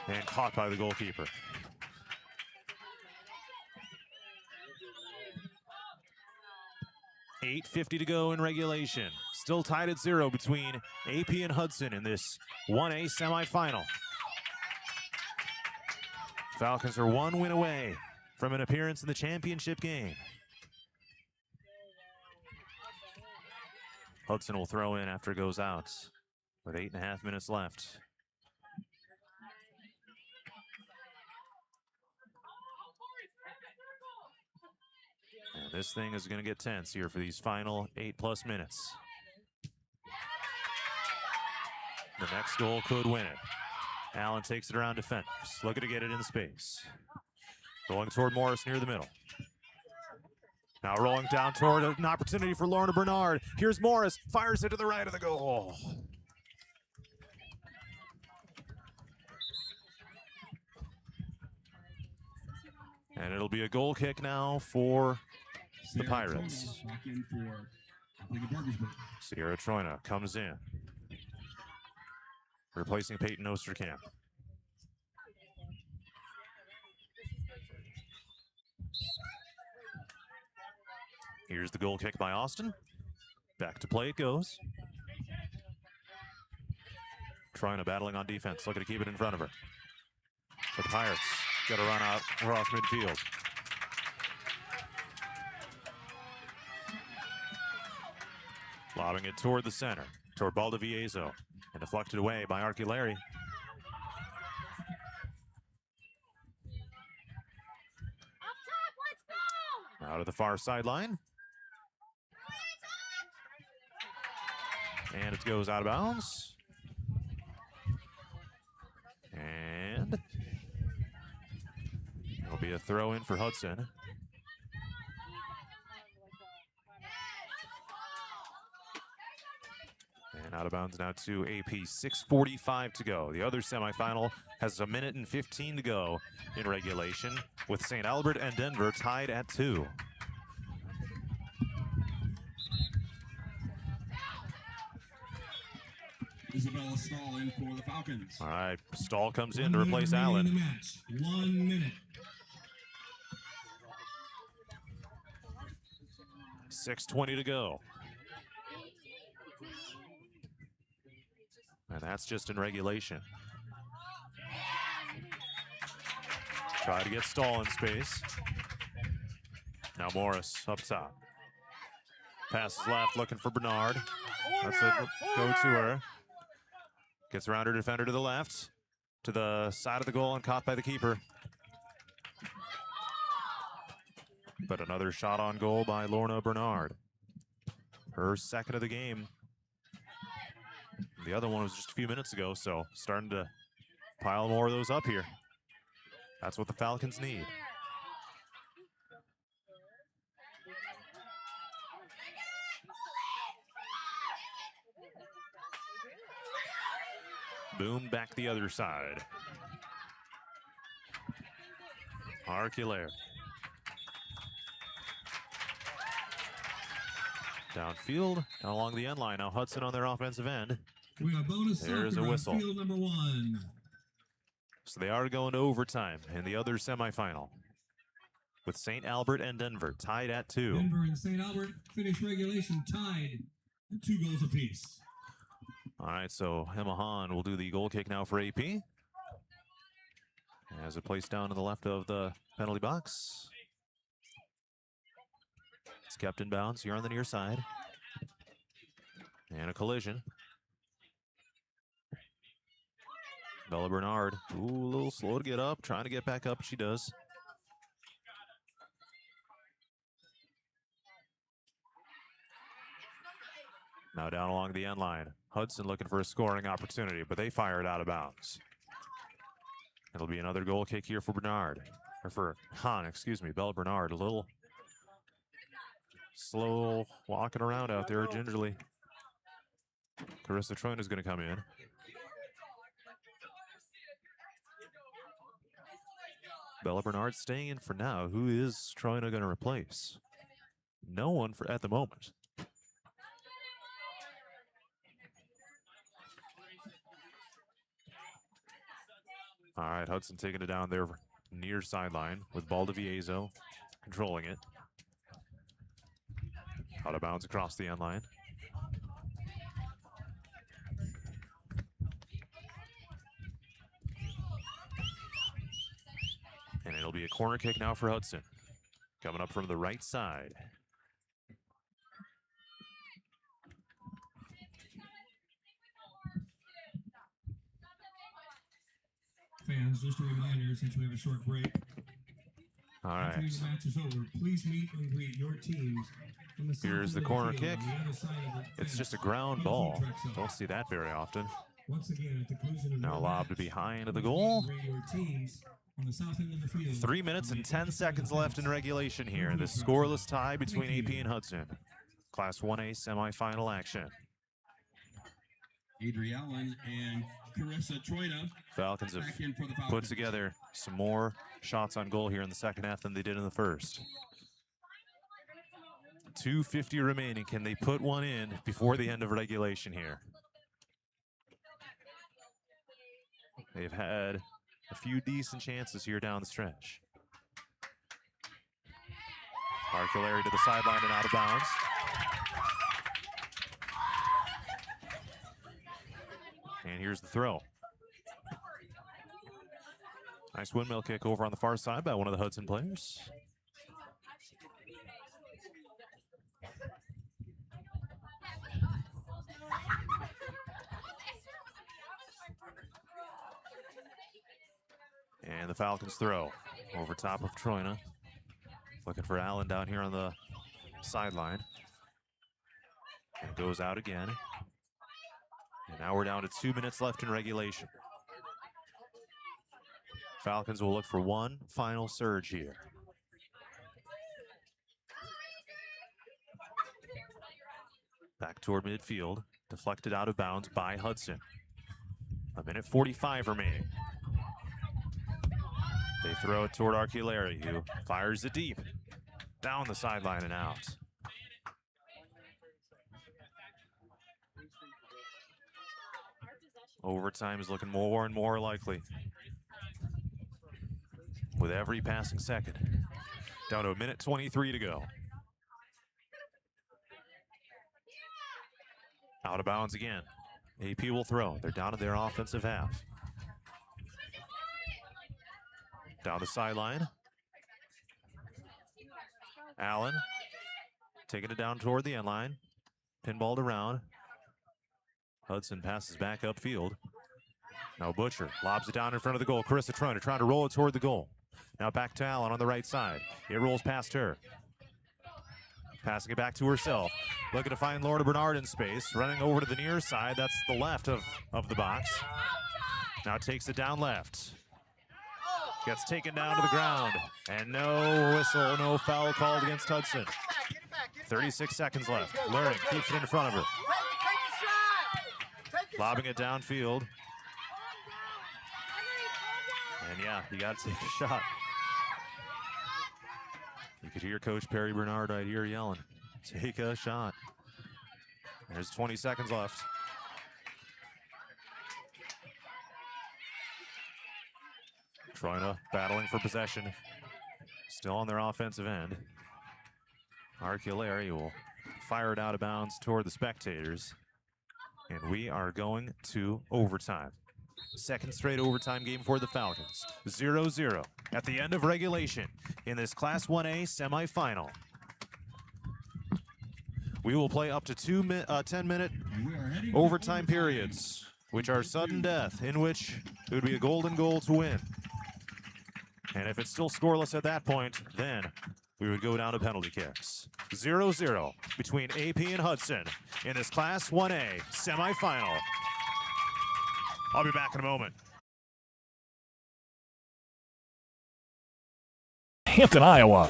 And caught by the goalkeeper. .850 to go in regulation. Still tied at 0 between AP and Hudson in this 1A semifinal. Falcons are one win away from an appearance in the championship game. Hudson will throw in after it goes out with 8.5 minutes left. And this thing is going to get tense here for these final 8+ minutes. The next goal could win it. Allen takes it around defenders, looking to get it in space. Going toward Morris near the middle. Now rolling down toward an opportunity for Lorna Bernard. Here's Morris, fires it to the right of the goal. And it'll be a goal kick now for the Pirates. Sierra Troina comes in, replacing Peyton Osterkamp. Here's the goal kick by Austin. Back to play it goes. Troina battling on defense, looking to keep it in front of her. But the Pirates got a run out across midfield. Lobbing it toward the center, toward Baldoviezo, and deflected away by Arculari. Out to the far sideline. And it goes out of bounds. It'll be a throw in for Hudson. And out of bounds now to AP. 6:45 to go. The other semifinal has 1 minute and 15 to go in regulation, with St. Albert and Denver tied at 2. Isabella Stahl in for the Falcons. All right, Stahl comes in to replace Allen. In the match. 1 minute. 6:20 to go. And that's just in regulation. Try to get Stahl in space. Now Morris up top. Passes left, looking for Bernard. That's a go to her. Gets around her defender to the left. To the side of the goal and caught by the keeper. But another shot on goal by Lorna Bernard. Her second of the game. The other one was just a few minutes ago, so starting to pile more of those up here. That's what the Falcons need. Boom, back the other side. Arculaire. Downfield, down along the end line. Now Hudson on their offensive end. We have bonus. There's a whistle. Field number 1. So they are going to overtime in the other semifinal, with St. Albert and Denver tied at 2. Denver and St. Albert finish regulation tied at 2 goals apiece. All right, so Emma Hahn will do the goal kick now for AP. As it placed down to the left of the penalty box. It's kept in bounds here on the near side. And a collision. Bella Bernard, ooh, a little slow to get up, trying to get back up, she does. Now down along the end line. Hudson looking for a scoring opportunity, but they fire it out of bounds. It'll be another goal kick here for Bernard. Or for Hahn, excuse me, Bella Bernard. A little slow walking around out there gingerly. Carissa Troin is going to come in. Bella Bernard staying in for now. Who is Troina going to replace? No one for at the moment. All right, Hudson taking it down there near sideline with Baldoviezo controlling it. Out of bounds across the end line. And it'll be a corner kick now for Hudson. Coming up from the right side. Fans, just a reminder, since we have a short break. All right. After the match is over, please meet and greet your teams. On the Here's the corner kick. It's just a ground ball. Don't see that very often. Once again, at the conclusion of now lobbed behind the goal. your teams on the south end of the field. 3 minutes and 10 seconds left in regulation here. The scoreless tie between AP and Hudson. Class 1A semifinal action. Adri Allen and Carissa Troina. Falcons have put together some more shots on goal here in the second half than they did in the first. 2:50 remaining. Can they put one in before the end of regulation here? They've had a few decent chances here down the stretch. Arculaire to the sideline and out of bounds. And here's the throw. Nice windmill kick over on the far side by one of the Hudson players. And the Falcons throw over top of Troina. Looking for Allen down here on the sideline. And it goes out again. And now we're down to 2 minutes left in regulation. Falcons will look for one final surge here. Back toward midfield, deflected out of bounds by Hudson. 1:45 remaining. They throw it toward Archulari, who fires it deep. Down the sideline and out. Overtime is looking more and more likely with every passing second. Down to 1:23 to go. Out of bounds again. AP will throw. They're down to their offensive half. Down the sideline. Allen taking it down toward the end line. Pinballed around. Hudson passes back upfield. Now Butcher lobs it down in front of the goal. Carissa Trunner trying to roll it toward the goal. Now back to Allen on the right side. It rolls past her. Passing it back to herself. Looking to find Lorna Bernard in space. Running over to the near side. That's the left of the box. Now takes it down left. Gets taken down to the ground. And no whistle, no foul called against Hudson. 36 seconds left. Luring keeps it in front of her. Lobbing it downfield. And yeah, you got to take a shot. You could hear Coach Perry Bernard right here yelling, take a shot. There's 20 seconds left. Troina battling for possession. Still on their offensive end. Archulari will fire it out of bounds toward the spectators. And we are going to overtime. Second straight overtime game for the Falcons. 0-0 at the end of regulation in this Class 1A semifinal. We will play up to 10-minute overtime periods, which are sudden death, in which it would be a golden goal to win. And if it's still scoreless at that point, then we would go down to penalty kicks. 0-0 between AP and Hudson in this Class 1A semifinal. I'll be back in a moment. Hampton, Iowa.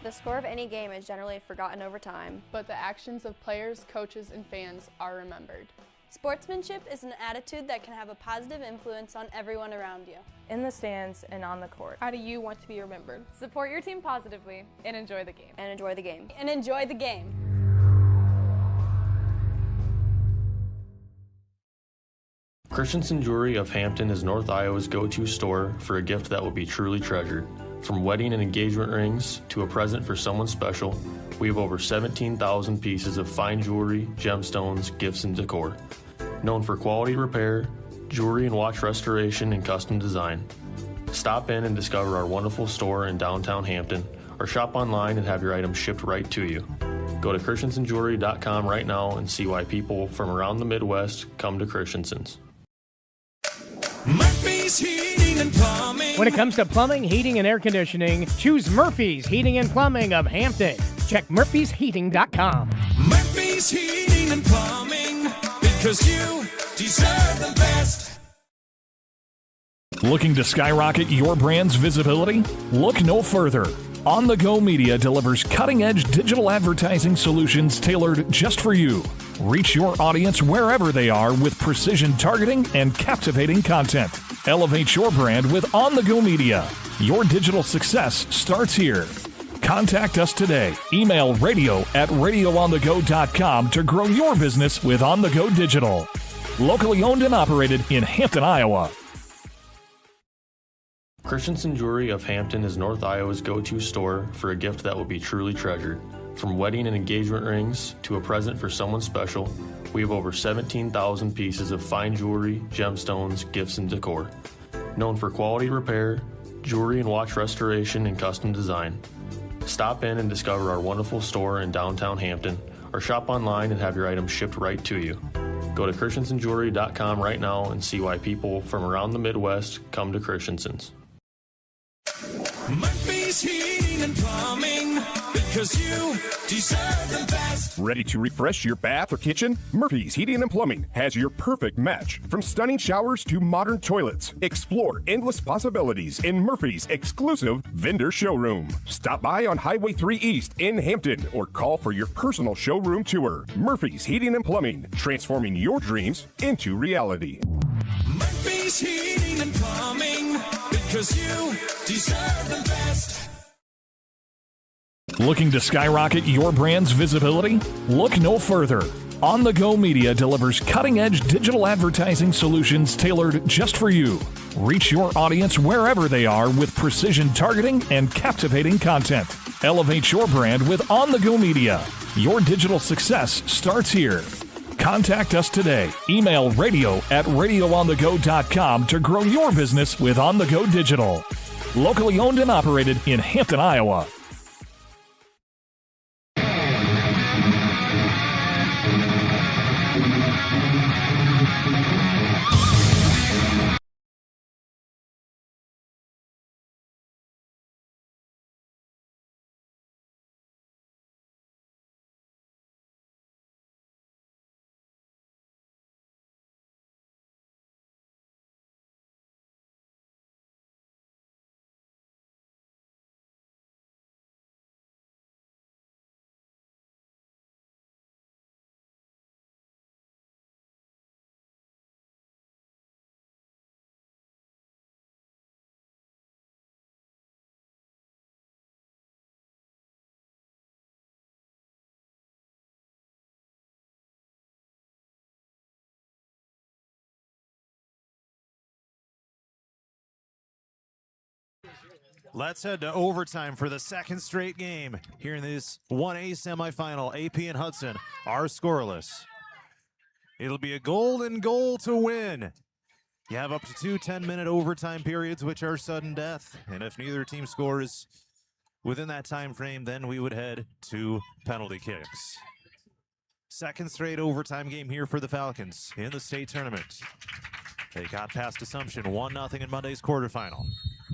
The score of any game is generally forgotten over time, but the actions of players, coaches, and fans are remembered. Sportsmanship is an attitude that can have a positive influence on everyone around you. in the stands and on the court. How do you want to be remembered? Support your team positively and enjoy the game. And enjoy the game. And enjoy the game. Christensen Jewelry of Hampton is North Iowa's go-to store for a gift that will be truly treasured. From wedding and engagement rings to a present for someone special, we have over 17,000 pieces of fine jewelry, gemstones, gifts, and decor. Known for quality repair, jewelry and watch restoration, and custom design. Stop in and discover our wonderful store in downtown Hampton, or shop online and have your items shipped right to you. Go to christensenjewelry.com right now and see why people from around the Midwest come to Christensen's. Murphy's Heating and Plumbing. When it comes to plumbing, heating, and air conditioning, choose Murphy's Heating and Plumbing of Hampton. Check murphysheating.com. Murphy's Heating and Plumbing, because you deserve the best. Looking to skyrocket your brand's visibility? Look no further. On the Go Media delivers cutting-edge digital advertising solutions tailored just for you. Reach your audience wherever they are with precision targeting and captivating content. Elevate your brand with On the Go Media. Your digital success starts here. Contact us today. Email radio@radioonthego.com to grow your business with On the Go Digital. Locally owned and operated in Hampton, Iowa. Christensen Jewelry of Hampton is North Iowa's go-to store for a gift that will be truly treasured. From wedding and engagement rings to a present for someone special, we have over 17,000 pieces of fine jewelry, gemstones, gifts, and decor. Known for quality repair, jewelry and watch restoration, and custom design. Stop in and discover our wonderful store in downtown Hampton, or shop online and have your items shipped right to you. Go to christensenjewelry.com right now and see why people from around the Midwest come to Christensen's. Murphy's Heating and Plumbing, because you deserve the best. Ready to refresh your bath or kitchen? Murphy's Heating and Plumbing has your perfect match. From stunning showers to modern toilets, explore endless possibilities in Murphy's exclusive vendor showroom. Stop by on Highway 3 East in Hampton or call for your personal showroom tour. Murphy's Heating and Plumbing, transforming your dreams into reality. Murphy's Heating and Plumbing, because you deserve the best. Looking to skyrocket your brand's visibility? Look no further. On the Go Media delivers cutting-edge digital advertising solutions tailored just for you. Reach your audience wherever they are with precision targeting and captivating content. Elevate your brand with On the Go Media. Your digital success starts here. Contact us today. Email radio@radioonthego.com to grow your business with On the Go Digital. Locally owned and operated in Hampton, Iowa. Let's head to overtime for the second straight game here in this 1A semifinal. AP and Hudson are scoreless. It'll be a golden goal to win. You have up to 2 10-minute overtime periods, which are sudden death. And if neither team scores within that time frame, then we would head to penalty kicks. Second straight overtime game here for the Falcons in the state tournament. They got past Assumption 1-0 in Monday's quarterfinal.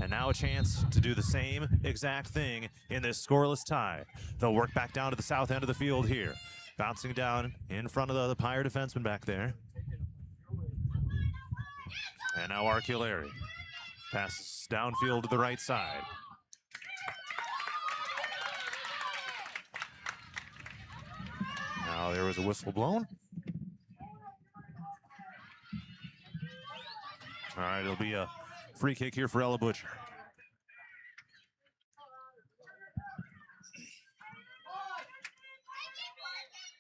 And now a chance to do the same exact thing in this scoreless tie. They'll work back down to the south end of the field here. Bouncing down in front of the Pyre defenseman back there. And now Arculari passes downfield to the right side. Now there was a whistle blown. All right, it'll be a free kick here for Ella Butcher.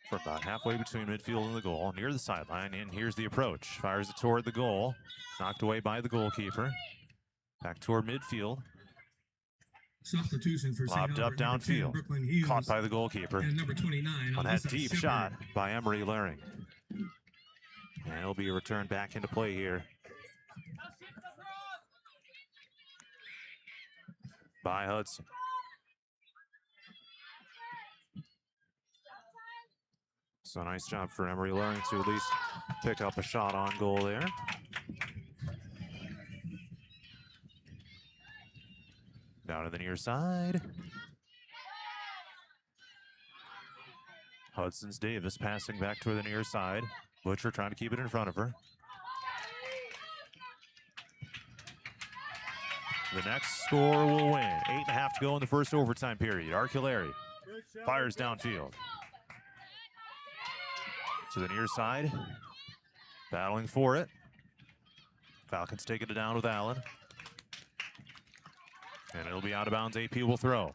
From about halfway between midfield and the goal, near the sideline, and here's the approach. Fires it toward the goal, knocked away by the goalkeeper. Back toward midfield. Substitution for lobbed up downfield, caught by the goalkeeper. And number 29 on that deep shot by Emery Luring. And it'll be a return back into play here by Hudson. So nice job for Emery Luring to at least pick up a shot on goal there. Down to the near side. Hudson's Davis passing back to the near side. Butcher trying to keep it in front of her. The next score will win. 8.5 to go in the first overtime period. Arculari fires downfield. To the near side. Battling for it. Falcons taking it down with Allen. And it'll be out of bounds. AP will throw.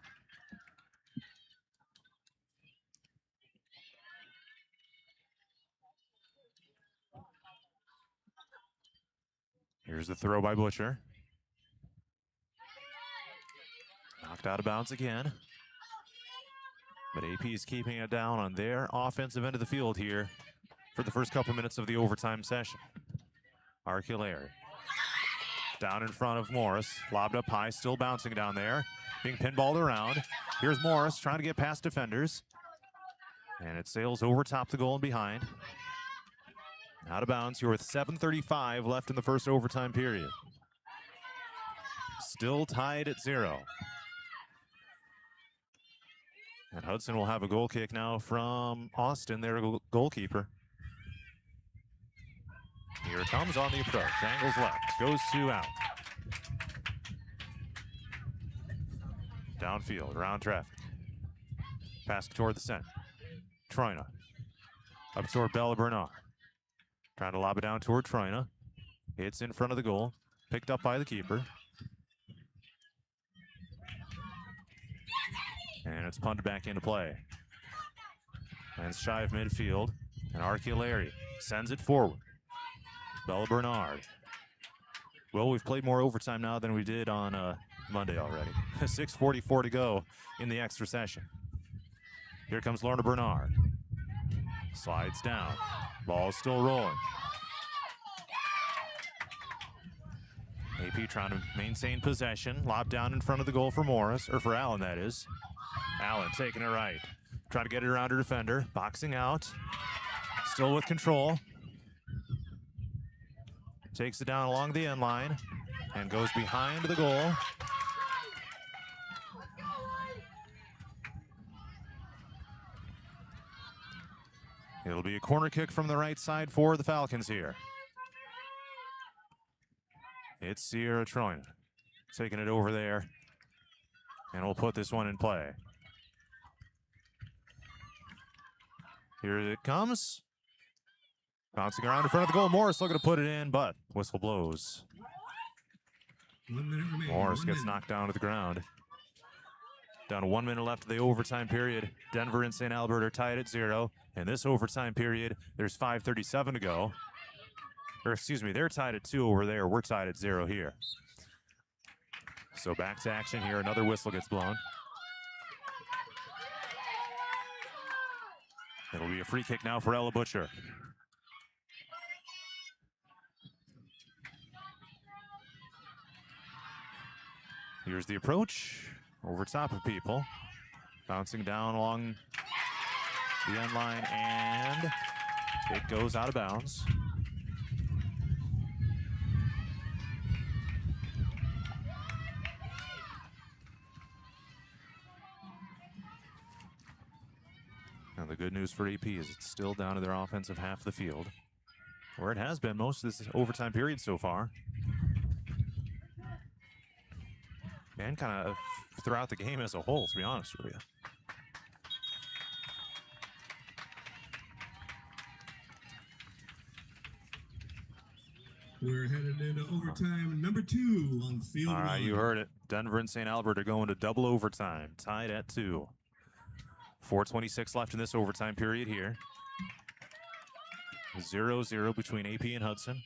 Here's the throw by Butcher. Knocked out of bounds again. But AP is keeping it down on their offensive end of the field here for the first couple minutes of the overtime session. Arculari. Down in front of Morris, lobbed up high, still bouncing down there, being pinballed around. Here's Morris trying to get past defenders. And it sails over top the goal and behind. Out of bounds here with 7:35 left in the first overtime period. Still tied at 0. And Hudson will have a goal kick now from Austin, their goalkeeper. Here it comes on the approach. Angles left. Goes 2 out. Downfield, around traffic. Pass toward the center. Troina. Up toward Bella Bernard. Trying to lob it down toward Troina. It's in front of the goal. Picked up by the keeper. And it's punted back into play. And it's shy of midfield. And Archulari sends it forward. Bella Bernard. Well, we've played more overtime now than we did on Monday already. 6:44 to go in the extra session. Here comes Lorna Bernard. Slides down. Ball's still rolling. AP trying to maintain possession. Lob down in front of the goal for Morris, or for Allen, that is. Allen taking it right. Trying to get it around her defender. Boxing out. Still with control. Takes it down along the end line and goes behind the goal. It'll be a corner kick from the right side for the Falcons here. It's Sierra Troina taking it over there, and we'll put this one in play. Here it comes. Bouncing around in front of the goal. Morris looking to put it in, but whistle blows. 1 minute remaining. Morris gets knocked down to the ground. Down to 1 minute left of the overtime period. Denver and St. Albert are tied at 0. In this overtime period, there's 5:37 to go. Or excuse me, they're tied at 2 over there. We're tied at 0 here. So back to action here. Another whistle gets blown. It'll be a free kick now for Ella Butcher. Here's the approach, over top of people. Bouncing down along the end line, and it goes out of bounds. Now the good news for AP is it's still down to their offensive half of the field, where it has been most of this overtime period so far. And kind of throughout the game as a whole, to be honest with you. We're headed into overtime number 2 on field. All right, you heard it. Denver and St. Albert are going to double overtime, tied at 2. 4:26 left in this overtime period here. 0-0 between AP and Hudson.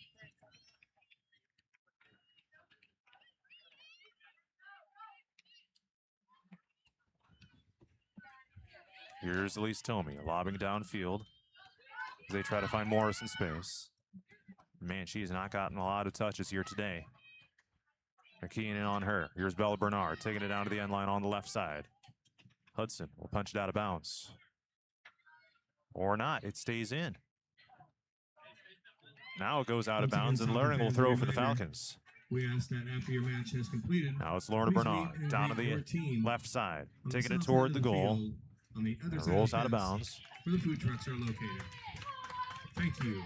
Here's Elise Tomey lobbing downfield as they try to find Morris in space. Man, she has not gotten a lot of touches here today. They're keying in on her. Here's Bella Bernard taking it down to the end line on the left side. Hudson will punch it out of bounds. Or not, it stays in. Now it goes out of bounds, and Learning will throw for the Falcons. We ask that after your match has completed. Now it's Lorna Bernard down to the left side, taking it toward the goal. On the other side rolls out of bounds. Where the food trucks are located. Thank you.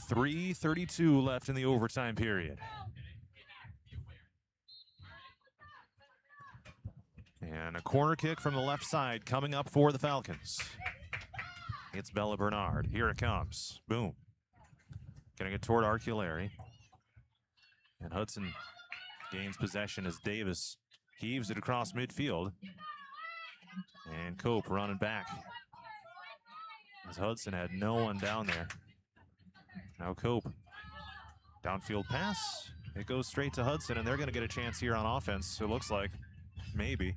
3:32 left in the overtime period. And a corner kick from the left side coming up for the Falcons. It's Bella Bernard. Here it comes. Boom. Getting it toward Archulari. And Hudson gains possession as Davis heaves it across midfield. And Cope running back, as Hudson had no one down there. Now Cope. Downfield pass. It goes straight to Hudson, and they're going to get a chance here on offense, it looks like. Maybe.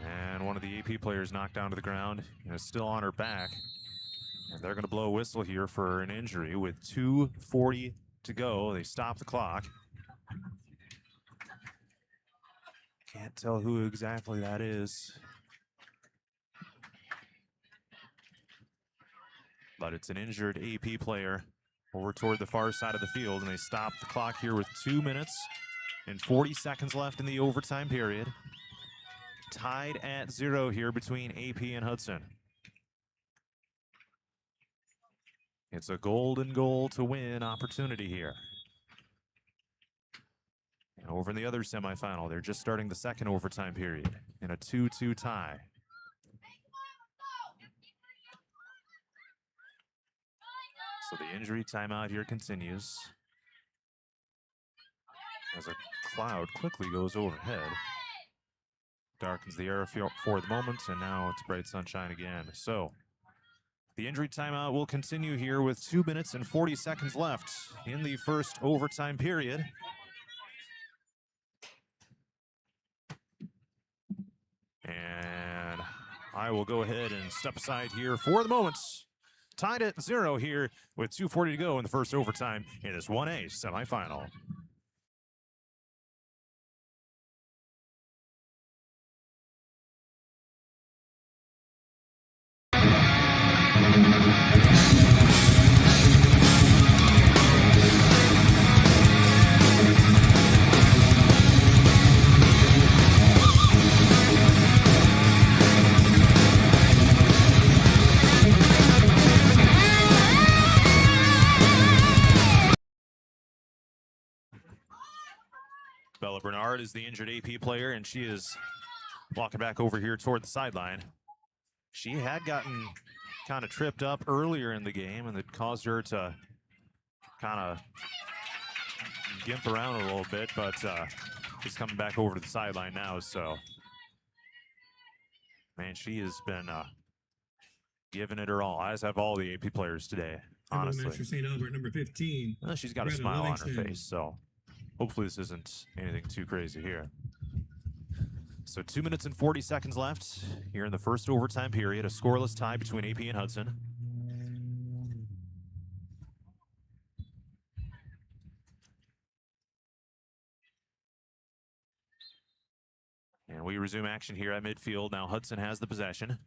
And one of the AP players knocked down to the ground and is still on her back. And they're going to blow a whistle here for an injury with 2:40 to go. They stop the clock. Can't tell who exactly that is. But it's an injured AP player over toward the far side of the field, and they stop the clock here with 2 minutes and 40 seconds left in the overtime period. Tied at 0 here between AP and Hudson. It's a golden goal to win opportunity here. And over in the other semifinal, they're just starting the second overtime period in a 2-2 tie. So the injury timeout here continues as a cloud quickly goes overhead. Darkens the air for the moment, and now it's bright sunshine again. So the injury timeout will continue here with 2 minutes and 40 seconds left in the first overtime period. And I will go ahead and step aside here for the moment. Tied at 0 here with 2:40 to go in the first overtime in this 1A semifinal. Bella Bernard is the injured AP player, and she is walking back over here toward the sideline. She had gotten kind of tripped up earlier in the game, and it caused her to kind of gimp around a little bit, but she's coming back over to the sideline now. So, man, she has been giving it her all, as have all the AP players today, honestly. Master St. Albert, number 15. She's got a smile on her face, so hopefully this isn't anything too crazy here. So 2 minutes and 40 seconds left here in the first overtime period. A scoreless tie between AP and Hudson. And we resume action here at midfield. Now Hudson has the possession,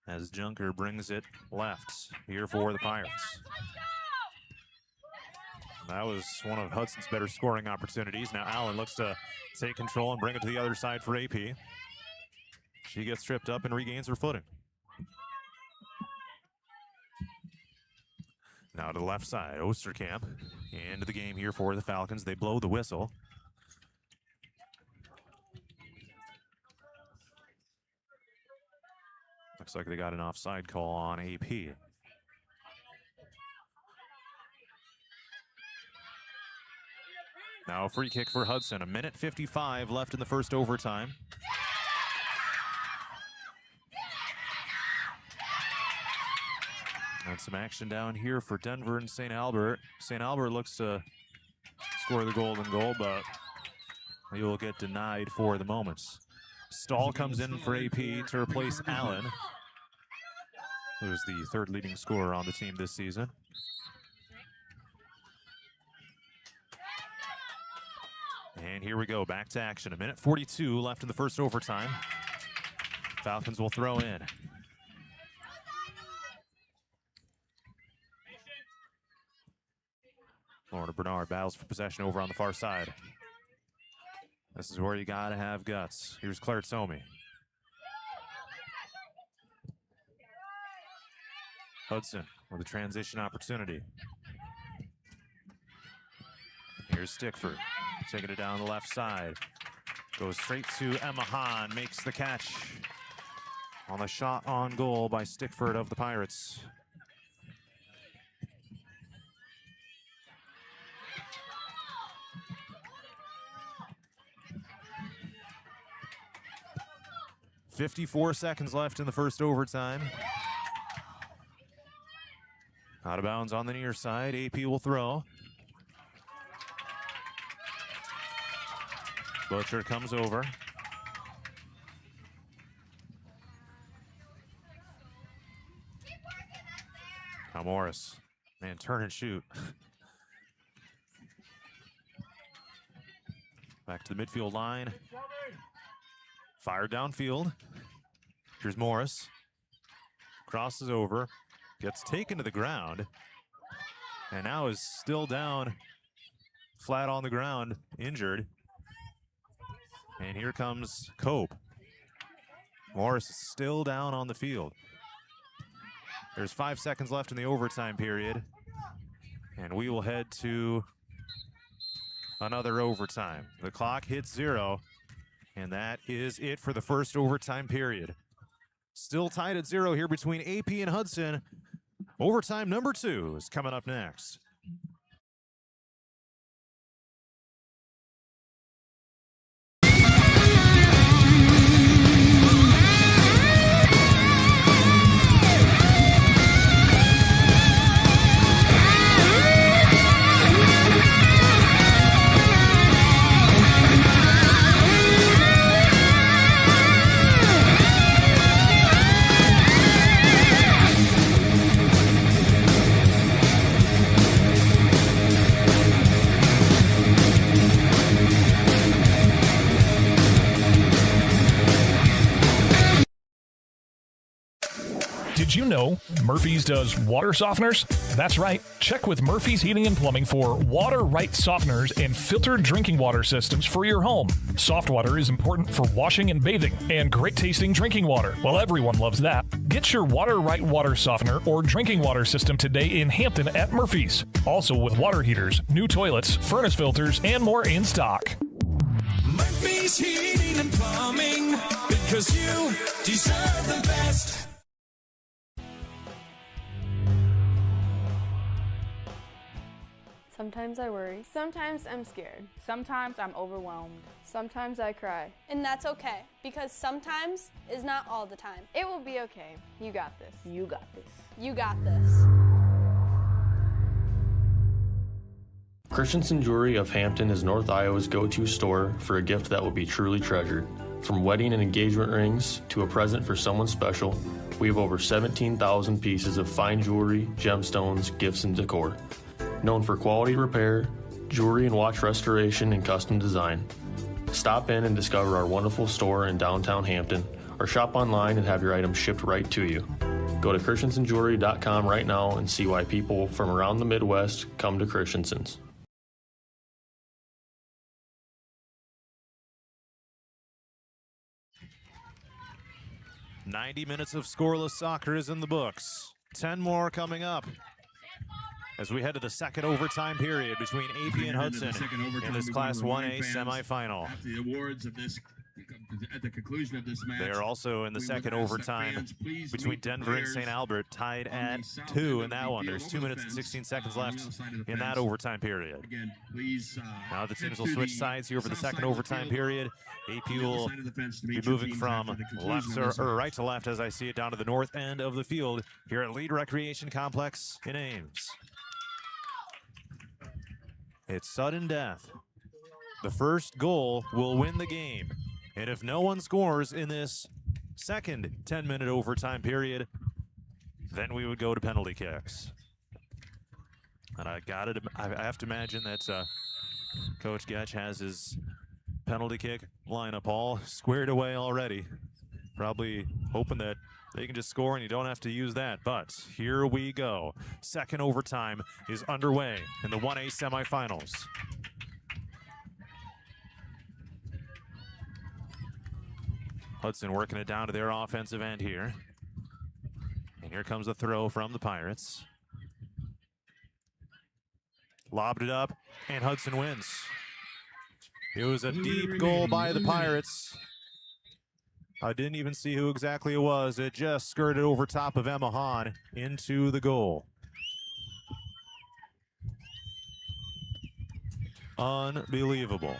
as Junker brings it left here for the Pirates. That was one of Hudson's better scoring opportunities. Now Allen looks to take control and bring it to the other side for AP. She gets tripped up and regains her footing. Now to the left side, Osterkamp into the game here for the Falcons. They blow the whistle. Looks like they got an offside call on AP. Now a free kick for Hudson. 1:55 left in the first overtime. And some action down here for Denver and St. Albert. St. Albert looks to score the golden goal, but he will get denied for the moment. Stahl comes in for AP to replace Allen, who is the third leading scorer on the team this season. And here we go, back to action. 1:42 left in the first overtime. Falcons will throw in. Florida Bernard battles for possession over on the far side. This is where you gotta have guts. Here's Claire Tomey. Hudson with a transition opportunity. Here's Stickford. Taking it down the left side. Goes straight to Emma Hahn. Makes the catch on the shot on goal by Stickford of the Pirates. .54 seconds left in the first overtime. Out of bounds on the near side. AP will throw. Butcher comes over. Now Morris. Man, turn and shoot. Back to the midfield line. Fired downfield. Here's Morris. crosses over, gets taken to the ground, and now is still down flat on the ground, injured. And here comes Cope. Morris is still down on the field. There's 5 seconds left in the overtime period, and we will head to another overtime. The clock hits 0, and that is it for the first overtime period. Still tied at 0 here between AP and Hudson. Overtime number 2 is coming up next. Did you know Murphy's does water softeners? That's right. Check with Murphy's Heating and Plumbing for water right softeners and filtered drinking water systems for your home. Soft water is important for washing and bathing, and great tasting drinking water. Well, everyone loves that. Get your water right water softener or drinking water system today in Hampton at Murphy's. Also with water heaters, new toilets, furnace filters, and more in stock. Murphy's Heating and Plumbing, because you deserve the best. Sometimes I worry. Sometimes I'm scared. Sometimes I'm overwhelmed. Sometimes I cry. And that's okay, because sometimes is not all the time. It will be okay. You got this. You got this. You got this. Christensen Jewelry of Hampton is North Iowa's go-to store for a gift that will be truly treasured. From wedding and engagement rings to a present for someone special, we have over 17,000 pieces of fine jewelry, gemstones, gifts, and decor. Known for quality repair, jewelry and watch restoration, and custom design. Stop in and discover our wonderful store in downtown Hampton, or shop online and have your items shipped right to you. Go to christensenjewelry.com right now and see why people from around the Midwest come to Christensen's. "90 minutes of scoreless soccer is in the books. 10 more coming up as we head to the second overtime period between AP and Hudson in this Class 1A semifinal. After the awards of this, at the conclusion of this match, They are also in the second overtime between Denver and St. Albert, tied at 2 in that one. There's 2 minutes and 16 seconds left in that overtime period. Again, please, Now the teams will switch sides here for the second overtime period. AP will be moving from right to left, as I see it, down to the north end of the field here at Lead Recreation Complex in Ames. It's sudden death. The first goal will win the game. And if no one scores in this second 10-minute overtime period, then we would go to penalty kicks. And I have to imagine that Coach Getch has his penalty kick lineup all squared away already. Probably hoping that they can just score and you don't have to use that. But here we go. Second overtime is underway in the 1A semifinals. Hudson working it down to their offensive end here. And here comes the throw from the Pirates. Lobbed it up, and Hudson wins. It was a deep goal by the Pirates. I didn't even see who exactly it was. It just skirted over top of Emma Hahn into the goal. Unbelievable.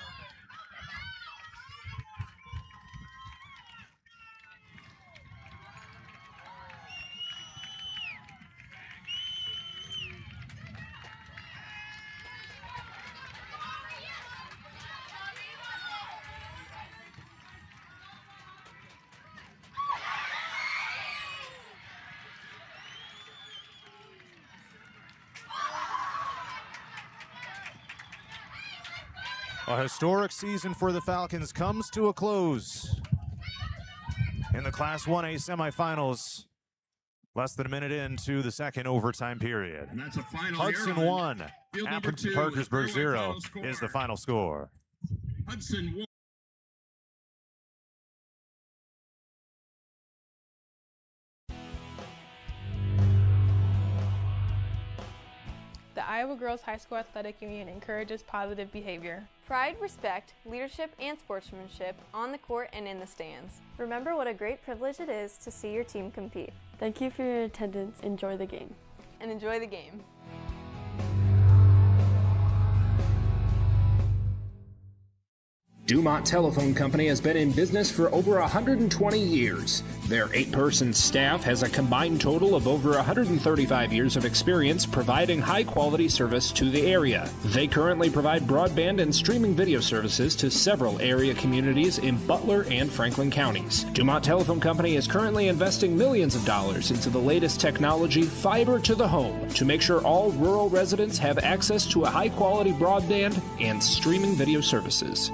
A historic season for the Falcons comes to a close in the Class 1A semifinals Less than a minute into the second overtime period. And that's a final Hudson here 1, field number 2, Aplington-Parkersburg 0 final score. is the final score. Hudson 1. The Iowa Girls High School Athletic Union encourages positive behavior. Pride, respect, leadership, and sportsmanship on the court and in the stands. Remember what a great privilege it is to see your team compete. Thank you for your attendance. Enjoy the game. And enjoy the game. Dumont Telephone Company has been in business for over 120 years. Their 8-person staff has a combined total of over 135 years of experience providing high-quality service to the area. They currently provide broadband and streaming video services to several area communities in Butler and Franklin counties. Dumont Telephone Company is currently investing millions of dollars into the latest technology, fiber to the home, to make sure all rural residents have access to a high-quality broadband and streaming video services.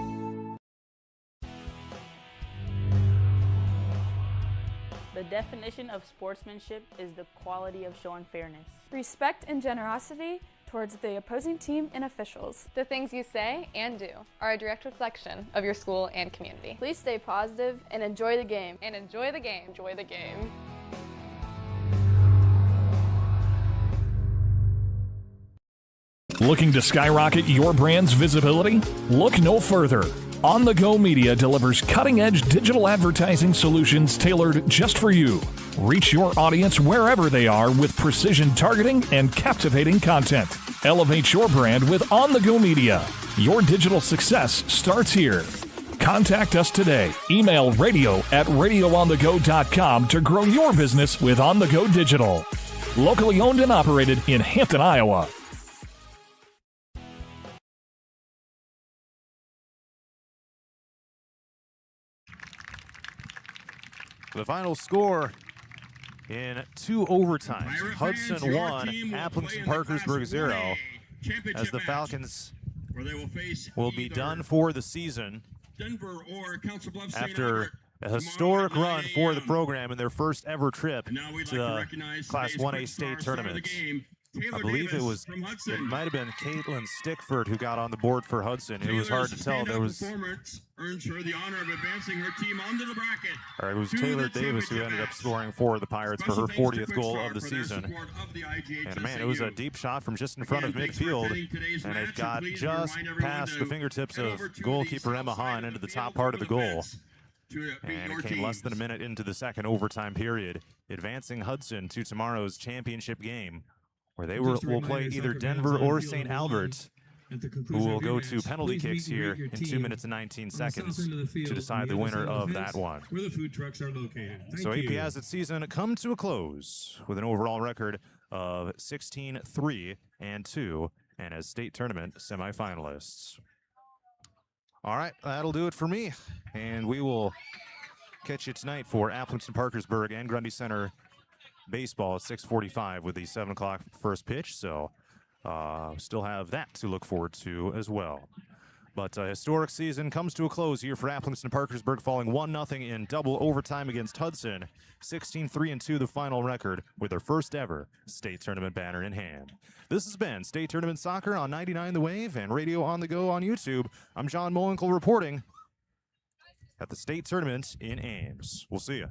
The definition of sportsmanship is the quality of showing fairness. Respect and generosity towards the opposing team and officials. The things you say and do are a direct reflection of your school and community. Please stay positive and enjoy the game. And enjoy the game. Enjoy the game. Looking to skyrocket your brand's visibility? Look no further. On the Go Media delivers cutting-edge digital advertising solutions tailored just for you. Reach your audience wherever they are with precision targeting and captivating content. Elevate your brand with On the Go Media. Your digital success starts here. Contact us today. Email radio@radioonthego.com to grow your business with On the Go Digital. Locally owned and operated in Hampton, Iowa. The final score in 2 overtimes. Hudson 1, Aplington-Parkersburg 0, as the Falcons will be done for the season after a historic run for the program in their first ever trip to the Class 1A state tournament. I believe it might have been Caitlin Stickford who got on the board for Hudson. It was hard to tell. There was earns her the honor of advancing her team onto the bracket. All right, it was Taylor Davis who ended up scoring for the Pirates for her 40th goal of the season. And man, it was a deep shot from just in front of midfield, and it got just past the fingertips of goalkeeper Emma Hahn into the top part of the goal. And it came less than a minute into the second overtime period, advancing Hudson to tomorrow's championship game, where they will play either Denver or St. Albert, who will go to penalty kicks here in 2 minutes and 19 seconds to decide the winner of that one. Where the food trucks are located. So AP has its season come to a close with an overall record of 16-3-2 and as state tournament semifinalists. All right, that'll do it for me, and we will catch you tonight for Aplington-Parkersburg and Grundy Center baseball at 6:45 with the 7 o'clock first pitch, so still have that to look forward to as well. But a historic season comes to a close here for Aplington-Parkersburg, falling 1-0 in double overtime against Hudson. 16-3-2 the final record with their first ever state tournament banner in hand. This has been State Tournament Soccer on 99 The Wave and Radio on the Go on YouTube. I'm John Mowinkle reporting at the state tournament in Ames. We'll see you.